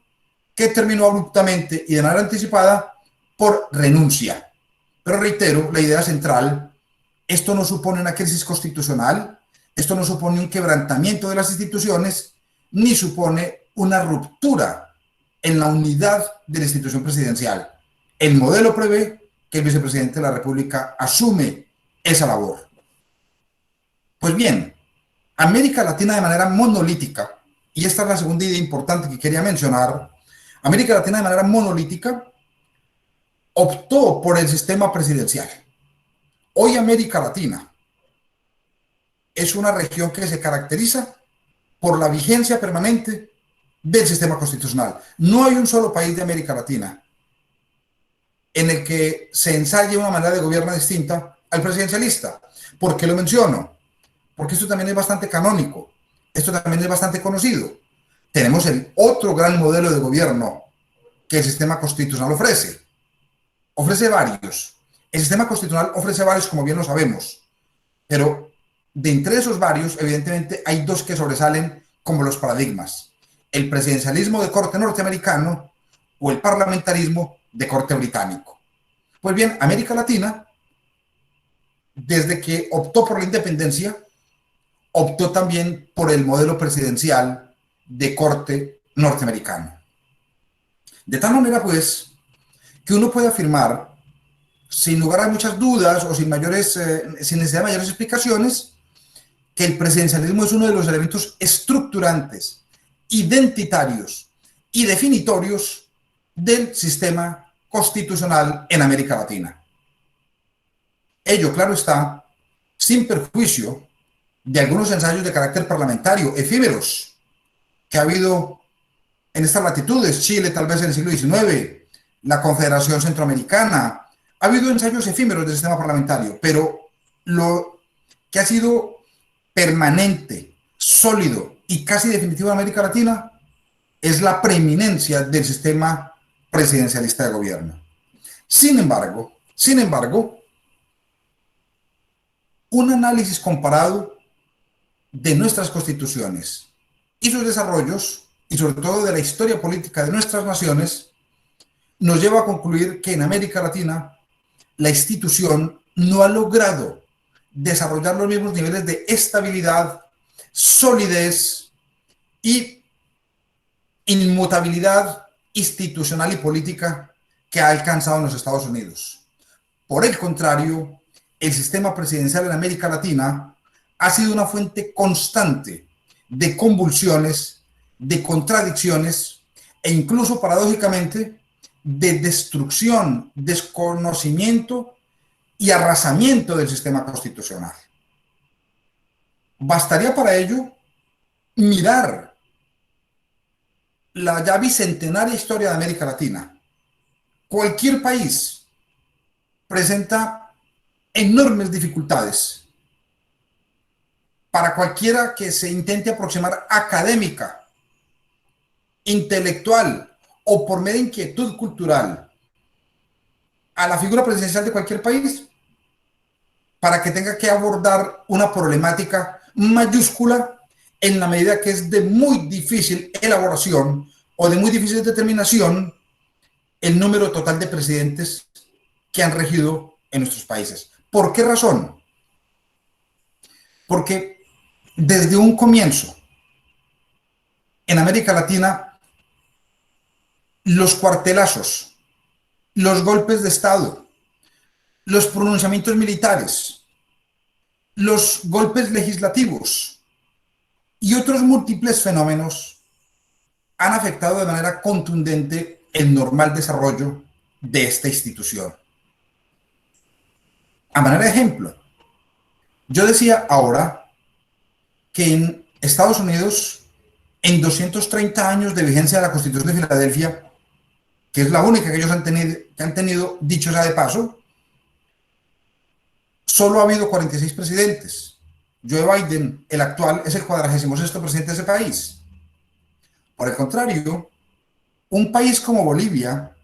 que terminó abruptamente y de manera anticipada por renuncia. Pero reitero, la idea central, esto no supone una crisis constitucional, esto no supone un quebrantamiento de las instituciones, ni supone una ruptura en la unidad de la institución presidencial. El modelo prevé que el vicepresidente de la República asume esa labor. Pues bien, América Latina de manera monolítica, y esta es la segunda idea importante que quería mencionar, América Latina de manera monolítica optó por el sistema presidencial. Hoy América Latina es una región que se caracteriza por la vigencia permanente del sistema constitucional. No hay un solo país de América Latina en el que se ensaye una manera de gobierno distinta al presidencialista. ¿Por qué lo menciono? Porque esto también es bastante canónico, esto también es bastante conocido. Tenemos el otro gran modelo de gobierno que el sistema constitucional ofrece. Ofrece varios. El sistema constitucional ofrece varios, como bien lo sabemos, pero de entre esos varios, evidentemente, hay 2 que sobresalen como los paradigmas: el presidencialismo de corte norteamericano o el parlamentarismo de corte británico. Pues bien, América Latina, desde que optó por la independencia, optó también por el modelo presidencial de corte norteamericano. De tal manera, pues, que uno puede afirmar, sin lugar a muchas dudas o sin necesidad de mayores explicaciones, que el presidencialismo es uno de los elementos estructurantes, identitarios y definitorios del sistema constitucional en América Latina. Ello, claro está, sin perjuicio de algunos ensayos de carácter parlamentario efímeros que ha habido en estas latitudes, Chile tal vez en el siglo XIX, la Confederación Centroamericana. Ha habido ensayos efímeros del sistema parlamentario, pero lo que ha sido permanente, sólido y casi definitivo en América Latina es la preeminencia del sistema presidencialista de gobierno. Sin embargo, un análisis comparado de nuestras constituciones y sus desarrollos, y sobre todo de la historia política de nuestras naciones, nos lleva a concluir que en América Latina la institución no ha logrado desarrollar los mismos niveles de estabilidad, solidez y inmutabilidad institucional y política que ha alcanzado en los Estados Unidos. Por el contrario, el sistema presidencial en América Latina ha sido una fuente constante de convulsiones, de contradicciones e incluso, paradójicamente, de destrucción, desconocimiento y arrasamiento del sistema constitucional. Bastaría para ello mirar la ya bicentenaria historia de América Latina, cualquier país presenta enormes dificultades para cualquiera que se intente aproximar académica, intelectual o por mera inquietud cultural a la figura presidencial de cualquier país, para que tenga que abordar una problemática mayúscula en la medida que es de muy difícil elaboración o de muy difícil determinación el número total de presidentes que han regido en nuestros países. ¿Por qué razón? Porque desde un comienzo, en América Latina, los cuartelazos, los golpes de Estado, los pronunciamientos militares, los golpes legislativos y otros múltiples fenómenos han afectado de manera contundente el normal desarrollo de esta institución. A manera de ejemplo, yo decía ahora que en Estados Unidos, en 230 años de vigencia de la Constitución de Filadelfia, que es la única que ellos han tenido, dicho sea de paso, solo ha habido 46 presidentes. Joe Biden, el actual, es el 46º presidente de ese país. Por el contrario, un país como Bolivia,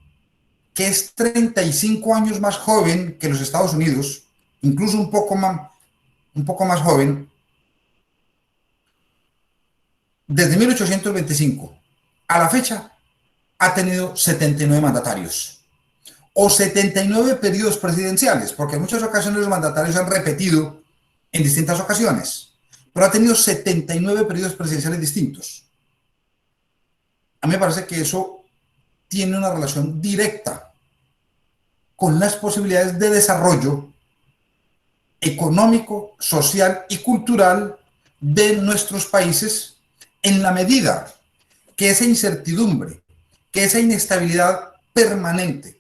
que es 35 años más joven que los Estados Unidos, incluso un poco más joven, desde 1825 a la fecha ha tenido 79 mandatarios o 79 periodos presidenciales, porque en muchas ocasiones los mandatarios han repetido en distintas ocasiones, pero ha tenido 79 periodos presidenciales distintos. A mí me parece que eso tiene una relación directa con las posibilidades de desarrollo económico, social y cultural de nuestros países, en la medida que esa incertidumbre, que esa inestabilidad permanente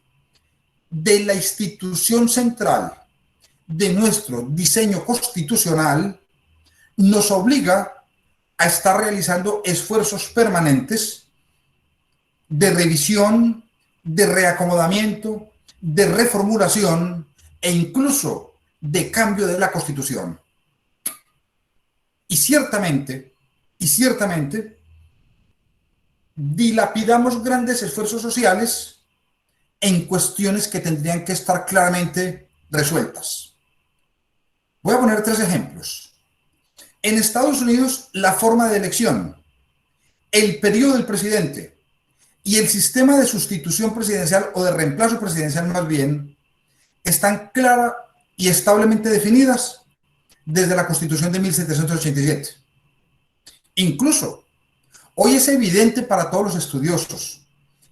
de la institución central de nuestro diseño constitucional nos obliga a estar realizando esfuerzos permanentes de revisión, de reacomodamiento, de reformulación e incluso de cambio de la Constitución. Y ciertamente, dilapidamos grandes esfuerzos sociales en cuestiones que tendrían que estar claramente resueltas. Voy a poner 3 ejemplos. En Estados Unidos, la forma de elección, el periodo del presidente y el sistema de sustitución presidencial o de reemplazo presidencial más bien, están clara y establemente definidas desde la Constitución de 1787. Incluso, hoy es evidente para todos los estudiosos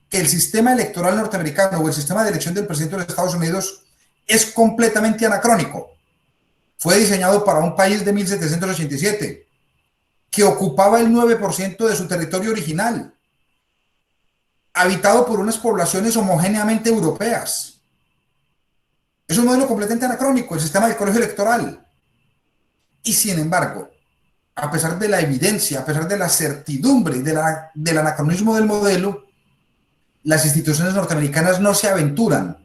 que el sistema electoral norteamericano o el sistema de elección del presidente de los Estados Unidos es completamente anacrónico. Fue diseñado para un país de 1787 que ocupaba el 9% de su territorio original, habitado por unas poblaciones homogéneamente europeas. Es un modelo completamente anacrónico, el sistema del colegio electoral. Y sin embargo, a pesar de la evidencia, a pesar de la certidumbre del anacronismo del modelo, las instituciones norteamericanas no se aventuran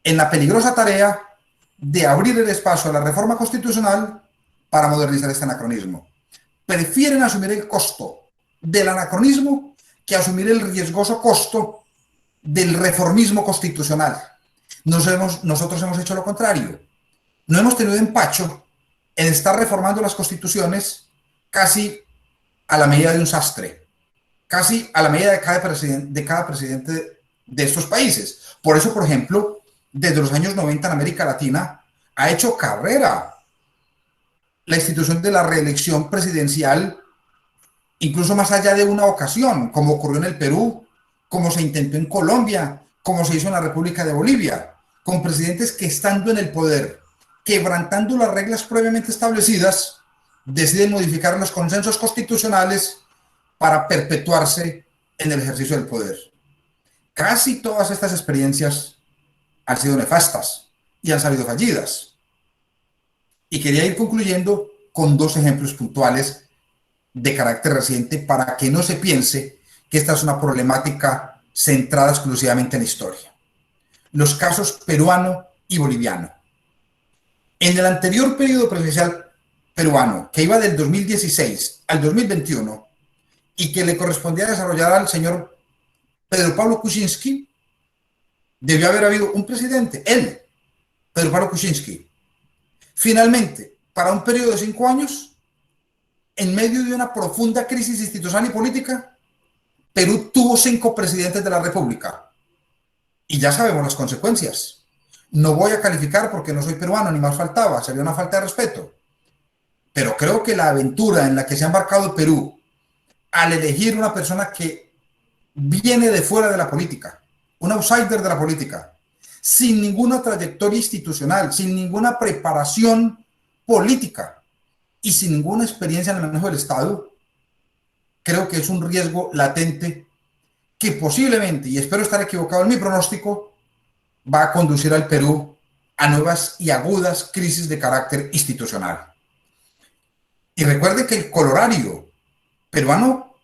en la peligrosa tarea de abrir el espacio a la reforma constitucional para modernizar este anacronismo. Prefieren asumir el costo del anacronismo que asumir el riesgoso costo del reformismo constitucional. Nosotros hemos hecho lo contrario. No hemos tenido empacho en estar reformando las constituciones casi a la medida de un sastre, casi a la medida de cada presidente de estos países. Por eso, por ejemplo, desde los años 90 en América Latina ha hecho carrera la institución de la reelección presidencial, incluso más allá de una ocasión, como ocurrió en el Perú, como se intentó en Colombia, como se hizo en la República de Bolivia, con presidentes que, estando en el poder, quebrantando las reglas previamente establecidas, deciden modificar los consensos constitucionales para perpetuarse en el ejercicio del poder. Casi todas estas experiencias han sido nefastas y han salido fallidas. Y quería ir concluyendo con 2 ejemplos puntuales de carácter reciente para que no se piense que esta es una problemática centrada exclusivamente en la historia. Los casos peruano y boliviano. En el anterior periodo presidencial peruano, que iba del 2016 al 2021 y que le correspondía desarrollar al señor Pedro Pablo Kuczynski, debió haber habido un presidente, él, Pedro Pablo Kuczynski. Finalmente, para un periodo de 5 años, en medio de una profunda crisis institucional y política, Perú tuvo 5 presidentes de la República. Y ya sabemos las consecuencias. No voy a calificar porque no soy peruano, ni más faltaba, sería una falta de respeto. Pero creo que la aventura en la que se ha embarcado Perú al elegir una persona que viene de fuera de la política, un outsider de la política, sin ninguna trayectoria institucional, sin ninguna preparación política y sin ninguna experiencia en el manejo del Estado, creo que es un riesgo latente que posiblemente, y espero estar equivocado en mi pronóstico, va a conducir al Perú a nuevas y agudas crisis de carácter institucional. Y recuerde que el colorario peruano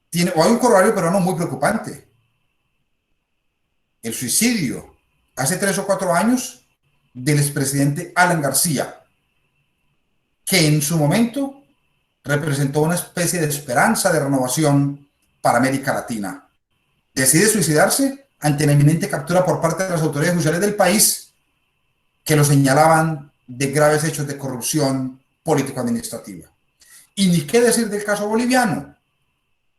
tiene, o hay un colorario peruano muy preocupante. El suicidio hace 3 o 4 años del expresidente Alan García, que en su momento representó una especie de esperanza de renovación para América Latina. Decide suicidarse ante la inminente captura por parte de las autoridades judiciales del país que lo señalaban de graves hechos de corrupción político-administrativa. Y ni qué decir del caso boliviano,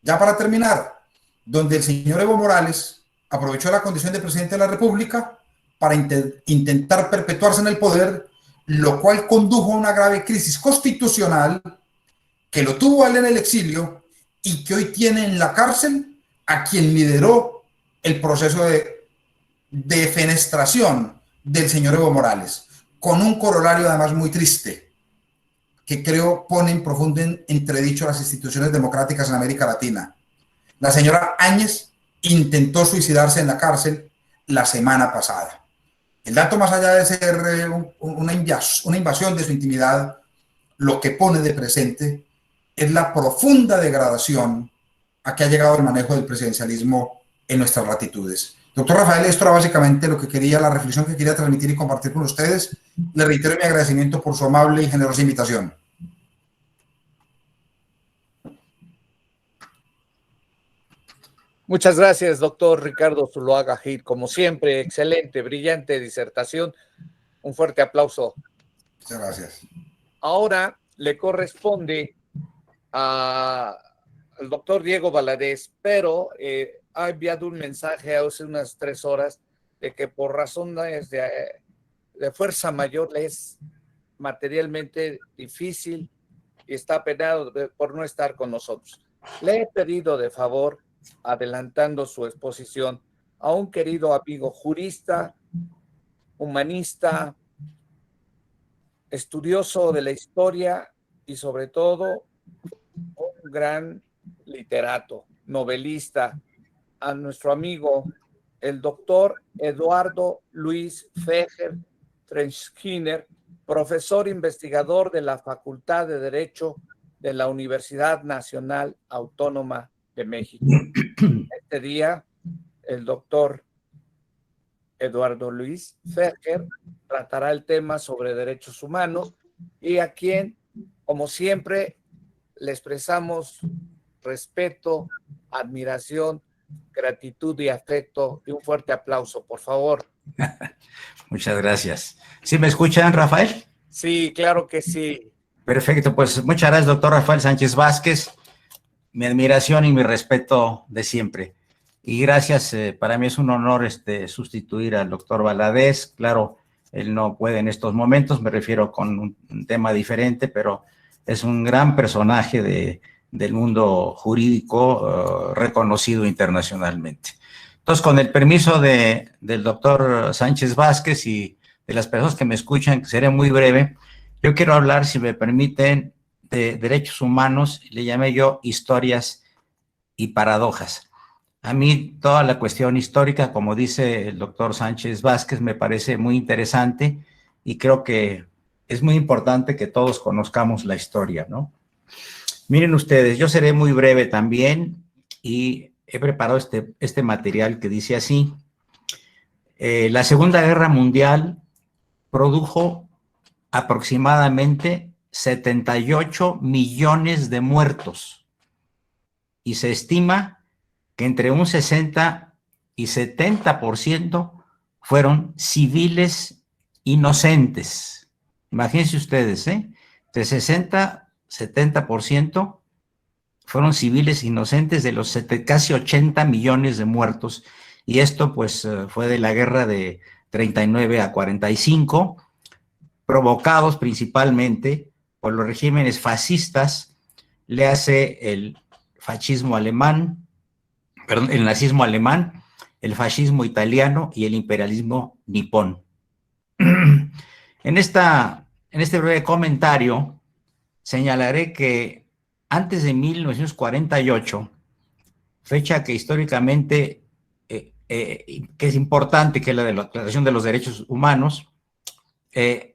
ya para terminar, donde el señor Evo Morales aprovechó la condición de presidente de la República para intentar perpetuarse en el poder, lo cual condujo a una grave crisis constitucional que lo tuvo a él en el exilio y que hoy tiene en la cárcel a quien lideró el proceso de defenestración del señor Evo Morales, con un corolario además muy triste, que creo pone en profundo entredicho las instituciones democráticas en América Latina. La señora Áñez intentó suicidarse en la cárcel la semana pasada. El dato, más allá de ser una invasión de su intimidad, lo que pone de presente es la profunda degradación a que ha llegado el manejo del presidencialismo en nuestras latitudes. Doctor Rafael, esto era básicamente lo que quería, la reflexión que quería transmitir y compartir con ustedes. Le reitero mi agradecimiento por su amable y generosa invitación. Muchas gracias, doctor Ricardo Zuluaga Gil. Como siempre, excelente, brillante disertación. Un fuerte aplauso. Muchas gracias. Ahora le corresponde al doctor Diego Valadez, pero ha enviado un mensaje hace unas 3 horas de que por razones de fuerza mayor le es materialmente difícil y está apenado por no estar con nosotros. Le he pedido de favor, adelantando su exposición, a un querido amigo jurista, humanista, estudioso de la historia y sobre todo un gran literato, novelista, a nuestro amigo el doctor Eduardo Luis Fejer Trenschiner, profesor investigador de la Facultad de Derecho de la Universidad Nacional Autónoma de México. Este día, el doctor Eduardo Luis Fejer tratará el tema sobre derechos humanos y a quien, como siempre, le expresamos respeto, admiración, gratitud y afecto, y un fuerte aplauso, por favor. Muchas gracias. ¿Sí me escuchan, Rafael? Sí, claro que sí. Perfecto, pues muchas gracias, doctor Rafael Sánchez Vázquez. Mi admiración y mi respeto de siempre. Y gracias, para mí es un honor sustituir al doctor Valadez. Claro, él no puede en estos momentos, me refiero con un tema diferente, pero es un gran personaje del mundo jurídico reconocido internacionalmente. Entonces, con el permiso del doctor Sánchez Vázquez y de las personas que me escuchan, que seré muy breve, yo quiero hablar, si me permiten, de derechos humanos, le llamé yo historias y paradojas. A mí toda la cuestión histórica, como dice el doctor Sánchez Vázquez, me parece muy interesante y creo que es muy importante que todos conozcamos la historia, ¿no? Miren ustedes, yo seré muy breve también y he preparado este material que dice así. La Segunda Guerra Mundial produjo aproximadamente 78 millones de muertos y se estima que entre un 60 y 70% fueron civiles inocentes. Imagínense ustedes, de 60-70% fueron civiles inocentes de los casi 80 millones de muertos. Y esto pues fue de la guerra de 39 a 45, provocados principalmente por los regímenes fascistas, le hace el fascismo alemán, perdón, el nazismo alemán, el fascismo italiano y el imperialismo nipón. En este breve comentario señalaré que antes de 1948, fecha que históricamente que es importante, que es la de la Declaración de los Derechos Humanos,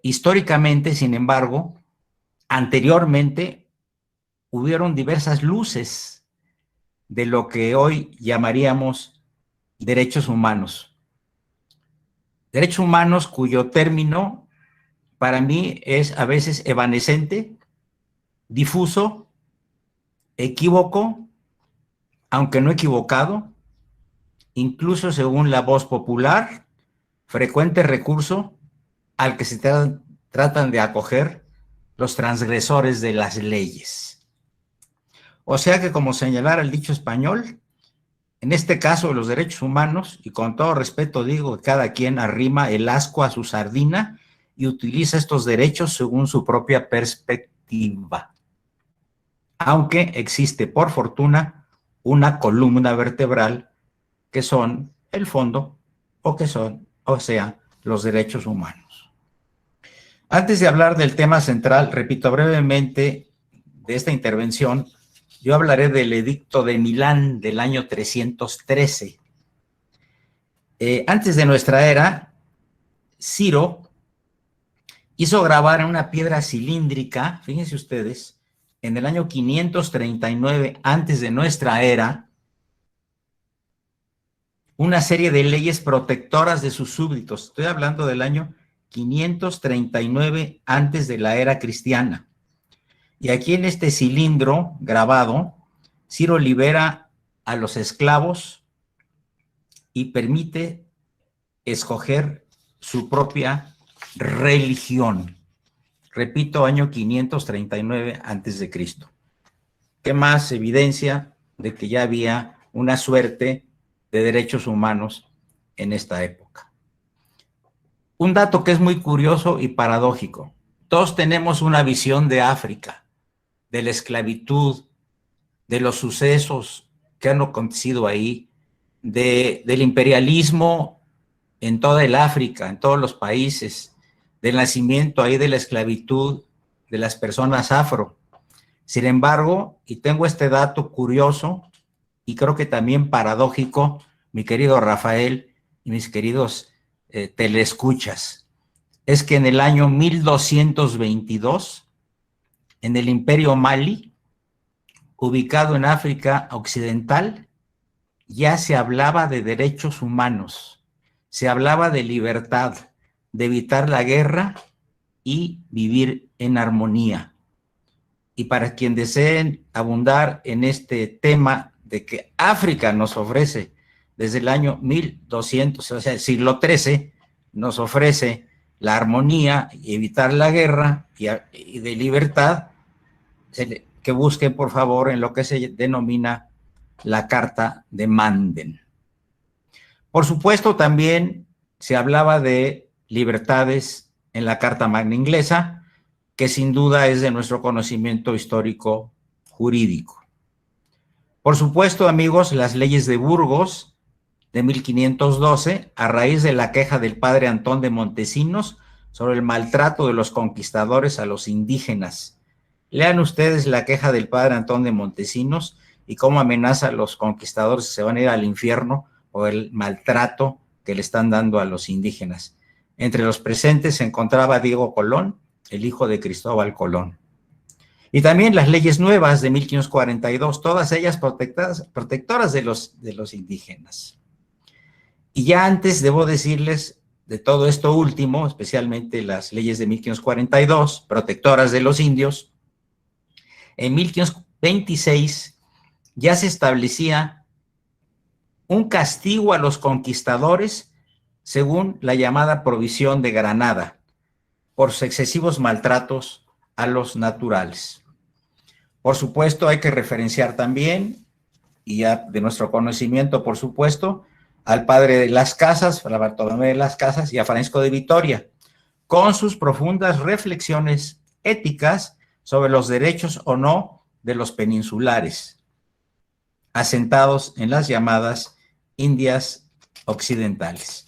históricamente, sin embargo, anteriormente hubieron diversas luces de lo que hoy llamaríamos derechos humanos. Derechos humanos cuyo término para mí es a veces evanescente, difuso, equívoco, aunque no equivocado, incluso según la voz popular, frecuente recurso al que se tratan de acoger los transgresores de las leyes. O sea que, como señalara el dicho español, en este caso de los derechos humanos, y con todo respeto digo que cada quien arrima el ascua a su sardina y utiliza estos derechos según su propia perspectiva. Aunque existe, por fortuna, una columna vertebral que son el fondo o sea, los derechos humanos. Antes de hablar del tema central, repito brevemente de esta intervención, yo hablaré del Edicto de Milán del año 313. Antes de nuestra era, Ciro hizo grabar en una piedra cilíndrica, fíjense ustedes, en el año 539 antes de nuestra era, una serie de leyes protectoras de sus súbditos. Estoy hablando del año 539 antes de la era cristiana. Y aquí en este cilindro grabado, Ciro libera a los esclavos y permite escoger su propia religión. Repito, año 539 antes de Cristo. ¿Qué más evidencia de que ya había una suerte de derechos humanos en esta época? Un dato que es muy curioso y paradójico. Todos tenemos una visión de África, de la esclavitud, de los sucesos que han acontecido ahí, del imperialismo en toda el África, en todos los países, del nacimiento ahí de la esclavitud de las personas afro. Sin embargo, y tengo este dato curioso y creo que también paradójico, mi querido Rafael y mis queridos teleescuchas, es que en el año 1222, en el Imperio Mali, ubicado en África Occidental, ya se hablaba de derechos humanos, se hablaba de libertad, de evitar la guerra y vivir en armonía. Y para quien deseen abundar en este tema de que África nos ofrece desde el año 1200, o sea, el siglo XIII, nos ofrece la armonía y evitar la guerra y de libertad, que busquen por favor en lo que se denomina la Carta de Manden. Por supuesto, también se hablaba de libertades en la Carta Magna Inglesa, que sin duda es de nuestro conocimiento histórico jurídico. Por supuesto, amigos, las leyes de Burgos de 1512, a raíz de la queja del padre Antón de Montesinos sobre el maltrato de los conquistadores a los indígenas. Lean ustedes la queja del padre Antón de Montesinos y cómo amenaza a los conquistadores que se van a ir al infierno por el maltrato que le están dando a los indígenas. Entre los presentes se encontraba Diego Colón, el hijo de Cristóbal Colón. Y también las leyes nuevas de 1542, todas ellas protectoras de los indígenas. Y ya antes debo decirles de todo esto último, especialmente las leyes de 1542, protectoras de los indios. En 1526 ya se establecía un castigo a los conquistadores según la llamada Provisión de Granada, por sus excesivos maltratos a los naturales. Por supuesto, hay que referenciar también, y ya de nuestro conocimiento, por supuesto, al padre de Las Casas, a Bartolomé de Las Casas y a Francisco de Vitoria, con sus profundas reflexiones éticas sobre los derechos o no de los peninsulares, asentados en las llamadas Indias Occidentales.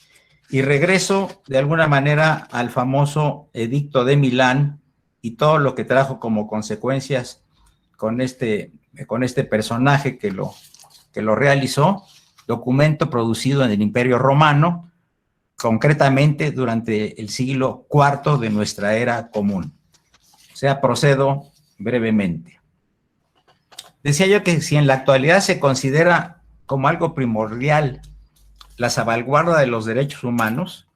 Y regreso de alguna manera al famoso Edicto de Milán y todo lo que trajo como consecuencias con este personaje que lo realizó, documento producido en el Imperio Romano, concretamente durante el siglo IV de nuestra era común. O sea, procedo brevemente. Decía yo que si en la actualidad se considera como algo primordial la salvaguarda de los derechos humanos,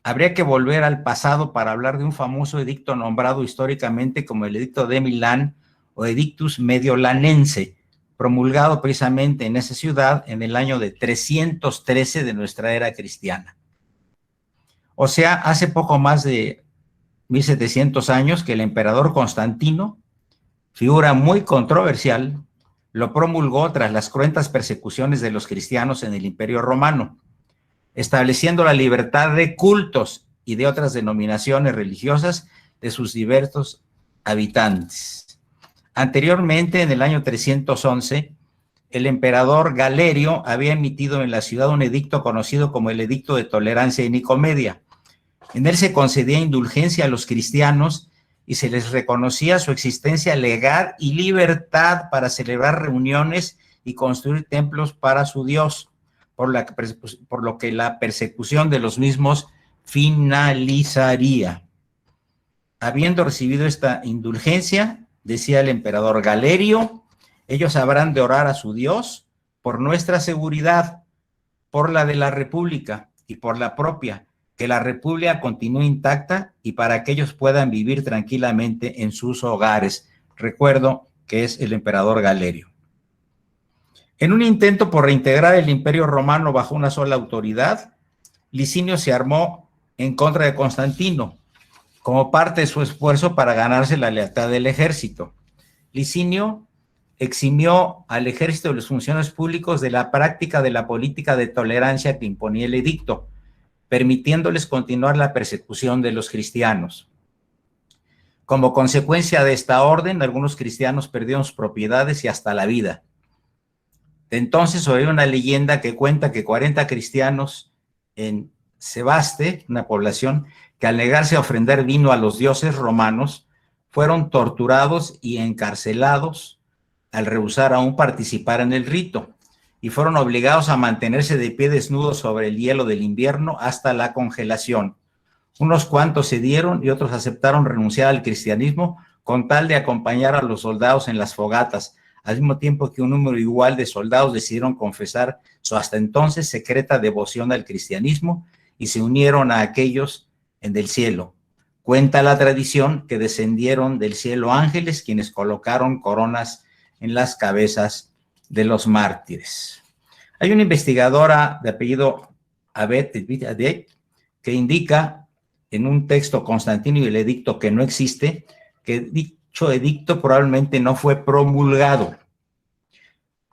habría que volver al pasado para hablar de un famoso edicto nombrado históricamente como el Edicto de Milán o Edictus Mediolanense, promulgado precisamente en esa ciudad en el año de 313 de nuestra era cristiana. O sea, hace poco más de 1700 años que el emperador Constantino, figura muy controversial, lo promulgó tras las cruentas persecuciones de los cristianos en el Imperio Romano, estableciendo la libertad de cultos y de otras denominaciones religiosas de sus diversos habitantes. Anteriormente, en el año 311, el emperador Galerio había emitido en la ciudad un edicto conocido como el Edicto de Tolerancia y Nicomedia. En él se concedía indulgencia a los cristianos y se les reconocía su existencia legal y libertad para celebrar reuniones y construir templos para su Dios, por lo que la persecución de los mismos finalizaría. Habiendo recibido esta indulgencia, decía el emperador Galerio, ellos habrán de orar a su Dios por nuestra seguridad, por la de la República y por la propia, que la República continúe intacta y para que ellos puedan vivir tranquilamente en sus hogares. Recuerdo que es el emperador Galerio. En un intento por reintegrar el Imperio Romano bajo una sola autoridad, Licinio se armó en contra de Constantino, como parte de su esfuerzo para ganarse la lealtad del ejército. Licinio eximió al ejército de las funciones públicas de la práctica de la política de tolerancia que imponía el edicto, permitiéndoles continuar la persecución de los cristianos. Como consecuencia de esta orden, algunos cristianos perdieron sus propiedades y hasta la vida. De entonces sobrevive una leyenda que cuenta que 40 cristianos en Sebaste, una población, que al negarse a ofrendar vino a los dioses romanos, fueron torturados y encarcelados al rehusar aún participar en el rito, y fueron obligados a mantenerse de pie desnudos sobre el hielo del invierno hasta la congelación. Unos cuantos cedieron y otros aceptaron renunciar al cristianismo con tal de acompañar a los soldados en las fogatas, al mismo tiempo que un número igual de soldados decidieron confesar su hasta entonces secreta devoción al cristianismo y se unieron a aquellos en el cielo. Cuenta la tradición que descendieron del cielo ángeles quienes colocaron coronas en las cabezas de los mártires. Hay una investigadora de apellido Abed que indica en un texto Constantino y el edicto que no existe, que dicho edicto probablemente no fue promulgado.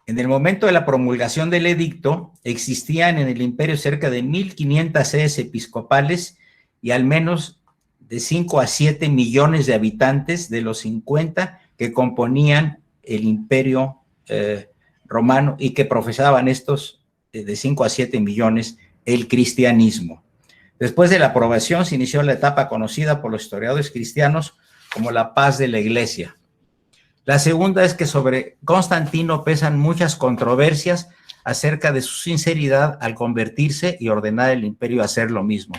En el momento de la promulgación del edicto, existían en el imperio cerca de 1,500 sedes episcopales y al menos de 5 a 7 millones de habitantes de los 50 que componían el imperio romano y que profesaban estos de 5 a 7 millones el cristianismo. Después de la aprobación se inició la etapa conocida por los historiadores cristianos como la paz de la iglesia. La segunda es que sobre Constantino pesan muchas controversias acerca de su sinceridad al convertirse y ordenar el imperio a hacer lo mismo.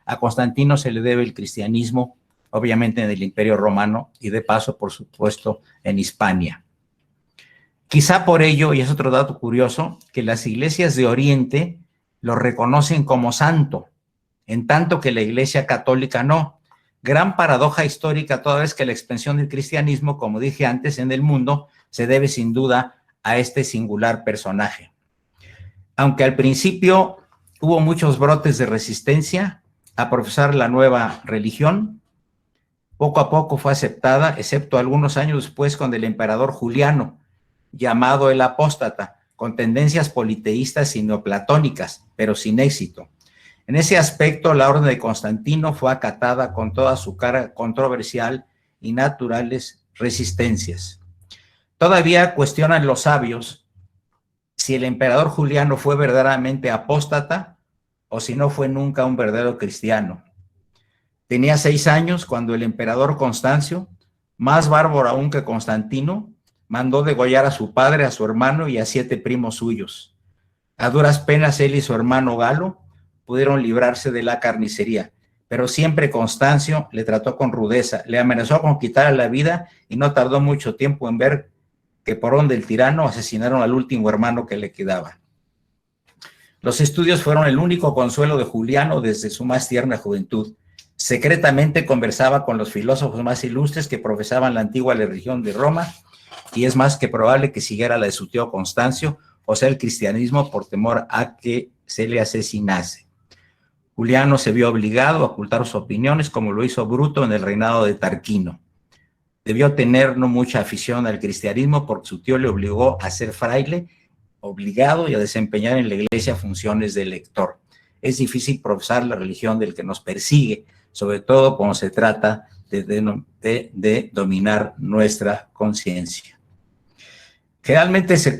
A Constantino se le debe el cristianismo obviamente en el Imperio Romano y de paso, por supuesto, en Hispania. Quizá por ello, y es otro dato curioso, que las iglesias de Oriente lo reconocen como santo, en tanto que la Iglesia Católica no. Gran paradoja histórica, toda vez que la expansión del cristianismo, como dije antes, en el mundo, se debe sin duda a este singular personaje. Aunque al principio hubo muchos brotes de resistencia a profesar la nueva religión, poco a poco fue aceptada, excepto algunos años después con el emperador Juliano, llamado el apóstata, con tendencias politeístas y neoplatónicas, pero sin éxito. En ese aspecto, la orden de Constantino fue acatada con toda su carga controversial y naturales resistencias. Todavía cuestionan los sabios si el emperador Juliano fue verdaderamente apóstata o si no fue nunca un verdadero cristiano. Tenía 6 años cuando el emperador Constancio, más bárbaro aún que Constantino, mandó degollar a su padre, a su hermano y a 7 primos suyos. A duras penas él y su hermano Galo pudieron librarse de la carnicería, pero siempre Constancio le trató con rudeza, le amenazó con quitarle la vida y no tardó mucho tiempo en ver que por orden del tirano asesinaron al último hermano que le quedaba. Los estudios fueron el único consuelo de Juliano desde su más tierna juventud. Secretamente conversaba con los filósofos más ilustres que profesaban la antigua religión de Roma, y es más que probable que siguiera la de su tío Constancio, o sea, el cristianismo, por temor a que se le asesinase. Juliano se vio obligado a ocultar sus opiniones, como lo hizo Bruto en el reinado de Tarquino. Debió tener no mucha afición al cristianismo porque su tío le obligó a ser fraile, obligado, y a desempeñar en la iglesia funciones de lector. Es difícil profesar la religión del que nos persigue, sobre todo cuando se trata de dominar nuestra conciencia. Generalmente se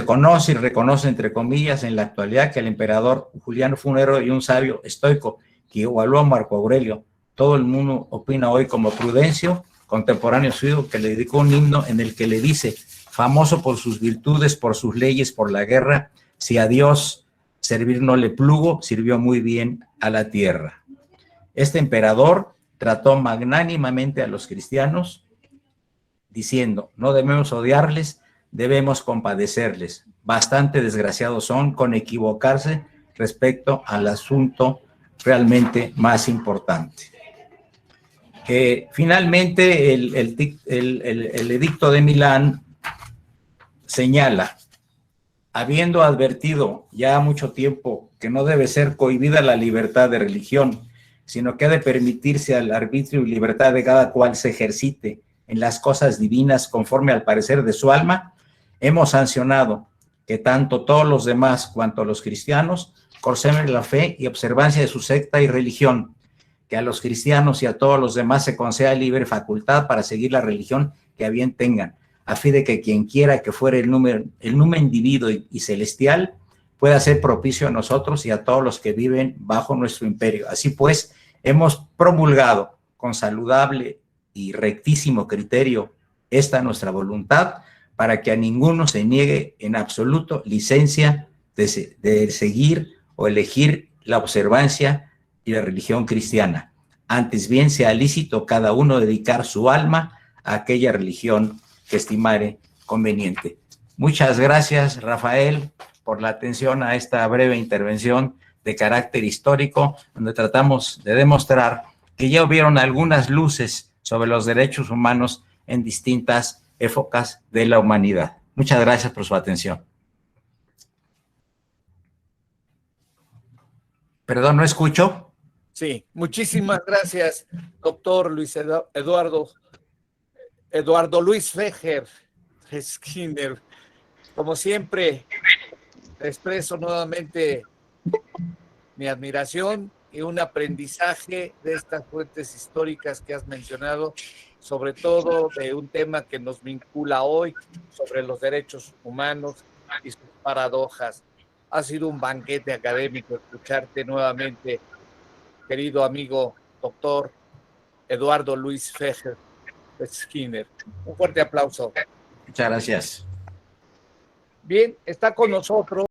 conoce y reconoce, entre comillas, en la actualidad que el emperador Juliano fue un héroe y un sabio estoico que igualó a Marco Aurelio. Todo el mundo opina hoy como Prudencio, contemporáneo suyo, que le dedicó un himno en el que le dice: famoso por sus virtudes, por sus leyes, por la guerra, si a Dios servir no le plugo, sirvió muy bien a la tierra. Este emperador trató magnánimamente a los cristianos, diciendo: no debemos odiarles, debemos compadecerles. Bastante desgraciados son con equivocarse respecto al asunto realmente más importante. Finalmente, el edicto de Milán señala, habiendo advertido ya mucho tiempo que no debe ser cohibida la libertad de religión, sino que ha de permitirse al arbitrio y libertad de cada cual se ejercite en las cosas divinas conforme al parecer de su alma, hemos sancionado que tanto todos los demás cuanto los cristianos conserven la fe y observancia de su secta y religión, que a los cristianos y a todos los demás se conceda libre facultad para seguir la religión que a bien tengan, a fin de que quien quiera que fuere el número individuo y celestial pueda ser propicio a nosotros y a todos los que viven bajo nuestro imperio. Así pues, hemos promulgado con saludable y rectísimo criterio esta nuestra voluntad, para que a ninguno se niegue en absoluto licencia de seguir o elegir la observancia y la religión cristiana. Antes bien sea lícito cada uno dedicar su alma a aquella religión que estimare conveniente. Muchas gracias, Rafael, por la atención a esta breve intervención de carácter histórico, donde tratamos de demostrar que ya hubieron algunas luces sobre los derechos humanos en distintas épocas de la humanidad. Muchas gracias por su atención. Perdón, ¿no escucho? Sí, muchísimas gracias, doctor Eduardo Luis Fejer Skinner. Como siempre, expreso nuevamente mi admiración y un aprendizaje de estas fuentes históricas que has mencionado, sobre todo de un tema que nos vincula hoy sobre los derechos humanos y sus paradojas. Ha sido un banquete académico escucharte nuevamente, querido amigo doctor Eduardo Luis Fejer Skinner. Un fuerte aplauso. Muchas gracias. Bien, está con nosotros